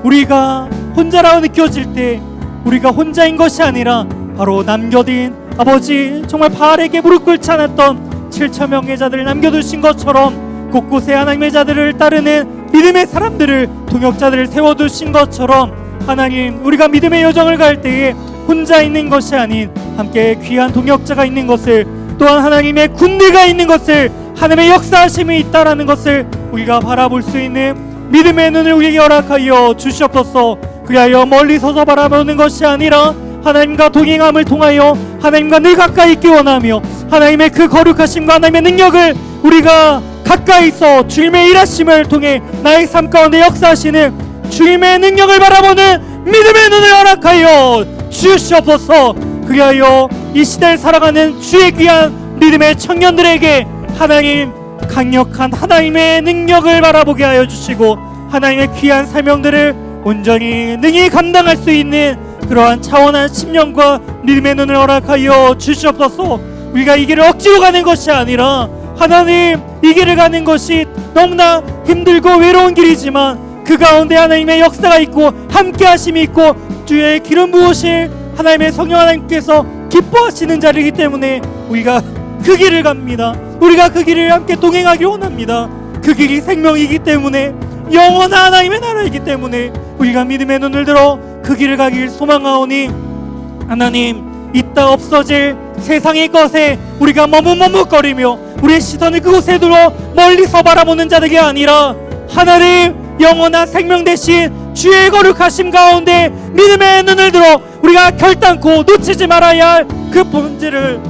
우리가 혼자라고 느껴질 때 우리가 혼자인 것이 아니라 바로 남겨진 아버지, 정말 바알에게 무릎 꿇지 않았던 7,000명의 자들을 남겨두신 것처럼 곳곳에 하나님의 자들을 따르는 믿음의 사람들을, 동역자들을 세워두신 것처럼 하나님, 우리가 믿음의 여정을 갈 때에 혼자 있는 것이 아닌 함께 귀한 동역자가 있는 것을, 또한 하나님의 군대가 있는 것을, 하나님의 역사하심이 있다라는 것을 우리가 바라볼 수 있는 믿음의 눈을 우리에게 허락하여 주시옵소서. 그리하여 멀리 서서 바라보는 것이 아니라 하나님과 동행함을 통하여 하나님과 늘 가까이 있기 원하며 하나님의 그 거룩하심과 하나님의 능력을 우리가 가까이서 주님의 일하심을 통해 나의 삶 가운데 역사하시는 주님의 능력을 바라보는 믿음의 눈을 허락하여 주시옵소서. 그리하여 이 시대를 살아가는 주의 귀한 믿음의 청년들에게 하나님, 강력한 하나님의 능력을 바라보게 하여 주시고 하나님의 귀한 사명들을 온전히 능히 감당할 수 있는 그러한 차원한 심령과 믿음의 눈을 허락하여 주시옵소서. 우리가 이 길을 억지로 가는 것이 아니라 하나님, 이 길을 가는 것이 너무나 힘들고 외로운 길이지만 그 가운데 하나님의 역사가 있고 함께 하심이 있고 주의 기름 부으실 하나님의 성령 하나님께서 기뻐하시는 자리이기 때문에 우리가 그 길을 갑니다. 우리가 그 길을 함께 동행하기 원합니다. 그 길이 생명이기 때문에, 영원한 하나님의 나라이기 때문에 우리가 믿음의 눈을 들어 그 길을 가길 소망하오니 하나님, 있다 없어질 세상의 것에 우리가 머뭇머뭇거리며 우리의 시선을 그곳에 두어 멀리서 바라보는 자들이 아니라 하나님, 영원한 생명 대신 주의 거룩하심 가운데 믿음의 눈을 들어 우리가 결단코 놓치지 말아야 할 그 본질을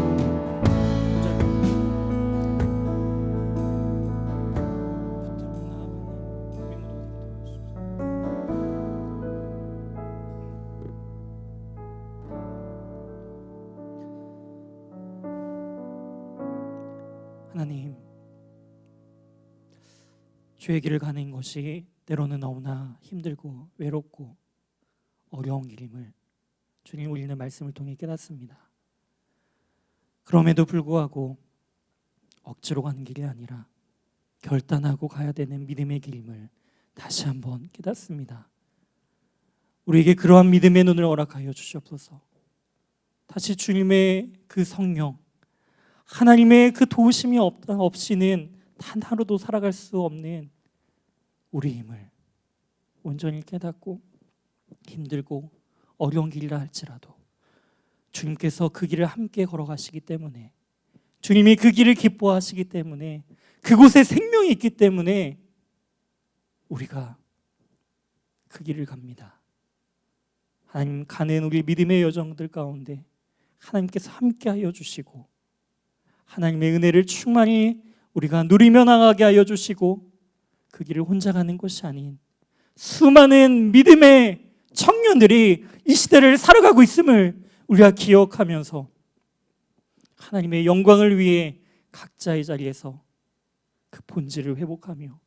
하나님, 주의 길을 가는 것이 때로는 너무나 힘들고 외롭고 어려운 길임을 주님 우리는 말씀을 통해 깨닫습니다. 그럼에도 불구하고 억지로 가는 길이 아니라 결단하고 가야 되는 믿음의 길임을 다시 한번 깨닫습니다. 우리에게 그러한 믿음의 눈을 허락하여 주시옵소서. 다시 주님의 그 성령, 하나님의 그 도우심이 없이는 단 하루도 살아갈 수 없는 우리 힘을 온전히 깨닫고 힘들고 어려운 길이라 할지라도 주님께서 그 길을 함께 걸어가시기 때문에, 주님이 그 길을 기뻐하시기 때문에, 그곳에 생명이 있기 때문에 우리가 그 길을 갑니다. 하나님, 가는 우리 믿음의 여정들 가운데 하나님께서 함께하여 주시고 하나님의 은혜를 충만히 우리가 누리며 나가게 하여 주시고, 그 길을 혼자 가는 것이 아닌 수많은 믿음의 청년들이 이 시대를 살아가고 있음을 우리가 기억하면서 하나님의 영광을 위해 각자의 자리에서 그 본질을 회복하며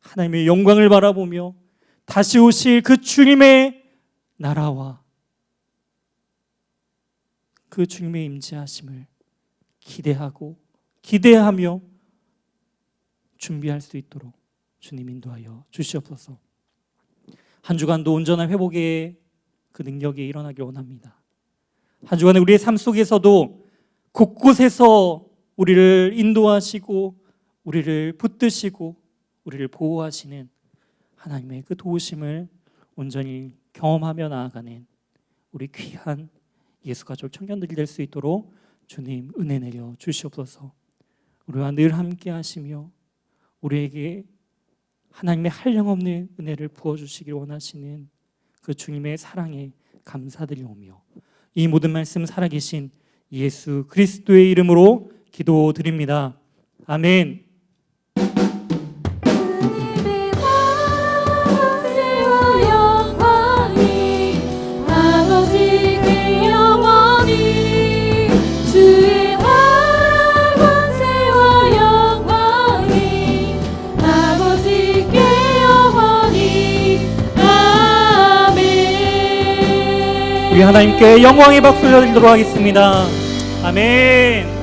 하나님의 영광을 바라보며 다시 오실 그 주님의 나라와 그 주님의 임재하심을 기대하며 준비할 수 있도록 주님 인도하여 주시옵소서. 한 주간도 온전한 회복의 그 능력이 일어나길 원합니다. 한 주간에 우리의 삶 속에서도 곳곳에서 우리를 인도하시고 우리를 붙드시고 우리를 보호하시는 하나님의 그 도우심을 온전히 경험하며 나아가는 우리 귀한 예수가족 청년들이 될 수 있도록 주님 은혜 내려 주시옵소서. 우리와 늘 함께 하시며 우리에게 하나님의 한량없는 은혜를 부어주시길 원하시는 그 주님의 사랑에 감사드리오며 이 모든 말씀 살아계신 예수 그리스도의 이름으로 기도드립니다. 아멘. 우리 하나님께 영광의 박수를 드리도록 하겠습니다. 아멘.